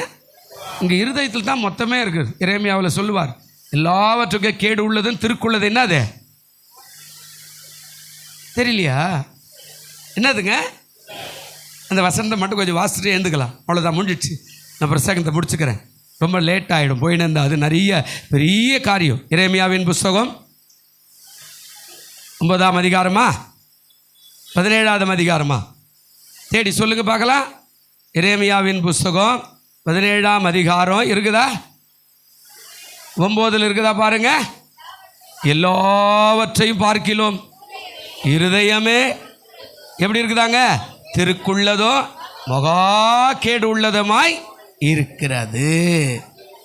இங்கே இருதயத்தில் தான் மொத்தமே இருக்குது. எரேமியாவில் சொல்லுவார், எல்லாவற்றுக்கும் கேடு உள்ளதுன்னு திருக்குள்ளது. என்னது தெரியலையா? என்னதுங்க? அந்த வசனத்தை மட்டும் கொஞ்சம் வாசிட்டு எழுந்துக்கலாம், அவ்வளோதான், முடிஞ்சிடுச்சு. நான் பிரசங்கத்தை முடிச்சுக்கிறேன், ரொம்ப லேட் ஆகிடும் போயின்னு இருந்தால். அது நிறைய பெரிய காரியம். எரேமியாவின் புஸ்தகம் 9ஆம் அதிகாரமா 17ஆம் அதிகாரமா தேடி சொல்லுங்க பார்க்கலாம். எரேமியாவின் புஸ்தகம் 17ஆம் அதிகாரம் இருக்குதா? 9 இருக்குதா பாருங்க. எல்லாவற்றையும் பார்க்கிலும் இருதயமே எப்படி இருக்குதாங்க? திருக்குள்ளதோ மகா கேடு உள்ளதுமாய் இருக்கிறது.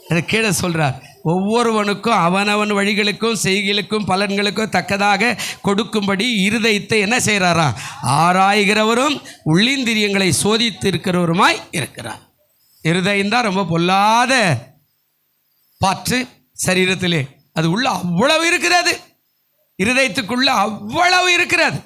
அது கீழே சொல்றார், ஒவ்வொருவனுக்கும் அவனவன் வழிகளுக்கும் செய்கைகளுக்கும் பலன்களுக்கும் தக்கதாக கொடுக்கும்படி இருதயத்தை என்ன செய்கிறாராம்? ஆராய்கிறவரும் உள்ளிந்திரியங்களை சோதித்து இருக்கிறவருமாய் இருக்கிறார். இருதயம்தான் ரொம்ப பொல்லாத பாற்று சரீரத்திலே. அது உள்ள அவ்வளவு இருக்கிறது, இருதயத்துக்குள்ள அவ்வளவு இருக்கிறது.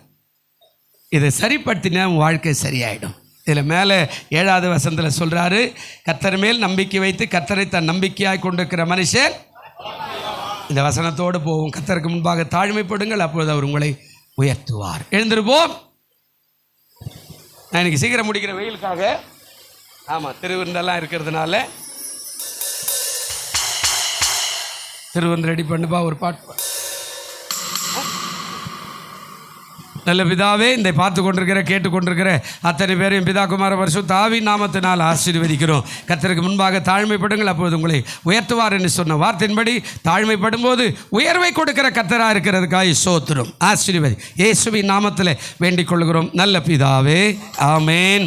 இதை சரிப்படுத்தினா வாழ்க்கை சரியாயிடும். இதில் மேலே 7வது வசனத்தில் சொல்கிறாரு, கர்த்தர் மேல் நம்பிக்கை வைத்து கர்த்தரை தன் நம்பிக்கையாய் கொண்டிருக்கிற மனுஷன். இந்த வசனத்தோடு போவோம். கர்த்தருக்கு முன்பாக தாழ்மைப்படுங்கள், அப்பொழுது அவர் உங்களை உயர்த்துவார். எழுந்திருப்போம். நான் இன்னைக்கு சீக்கிரம் முடிக்கிற வெயிலுக்காக, ஆமாம் திருவிருந்தெல்லாம் இருக்கிறதுனால திருவிருந்து ரெடி பண்ணுப்பா, ஒரு பாட்டு. நல்ல பிதாவே, இந்த பார்த்து கொண்டிருக்கிற கேட்டுக்கொண்டிருக்கிற அத்தனை பேரையும் பிதா குமார பரிசுத்த ஆவியின் நாமத்தினால் ஆசீர்வதிக்கிறோம். கர்த்தருக்கு முன்பாக தாழ்மைப்படுங்கள், அப்பொழுது உங்களை உயர்த்துவார் என்று சொன்ன வார்த்தையின்படி தாழ்மைப்படும் போது உயர்வை கொடுக்கிற கர்த்தராக இருக்கிறதுக்காக ஸ்தோத்திரம். ஆசீர்வதி. இயேசுவின் நாமத்தில் வேண்டிக் கொள்கிறோம் நல்ல பிதாவே, ஆமேன்.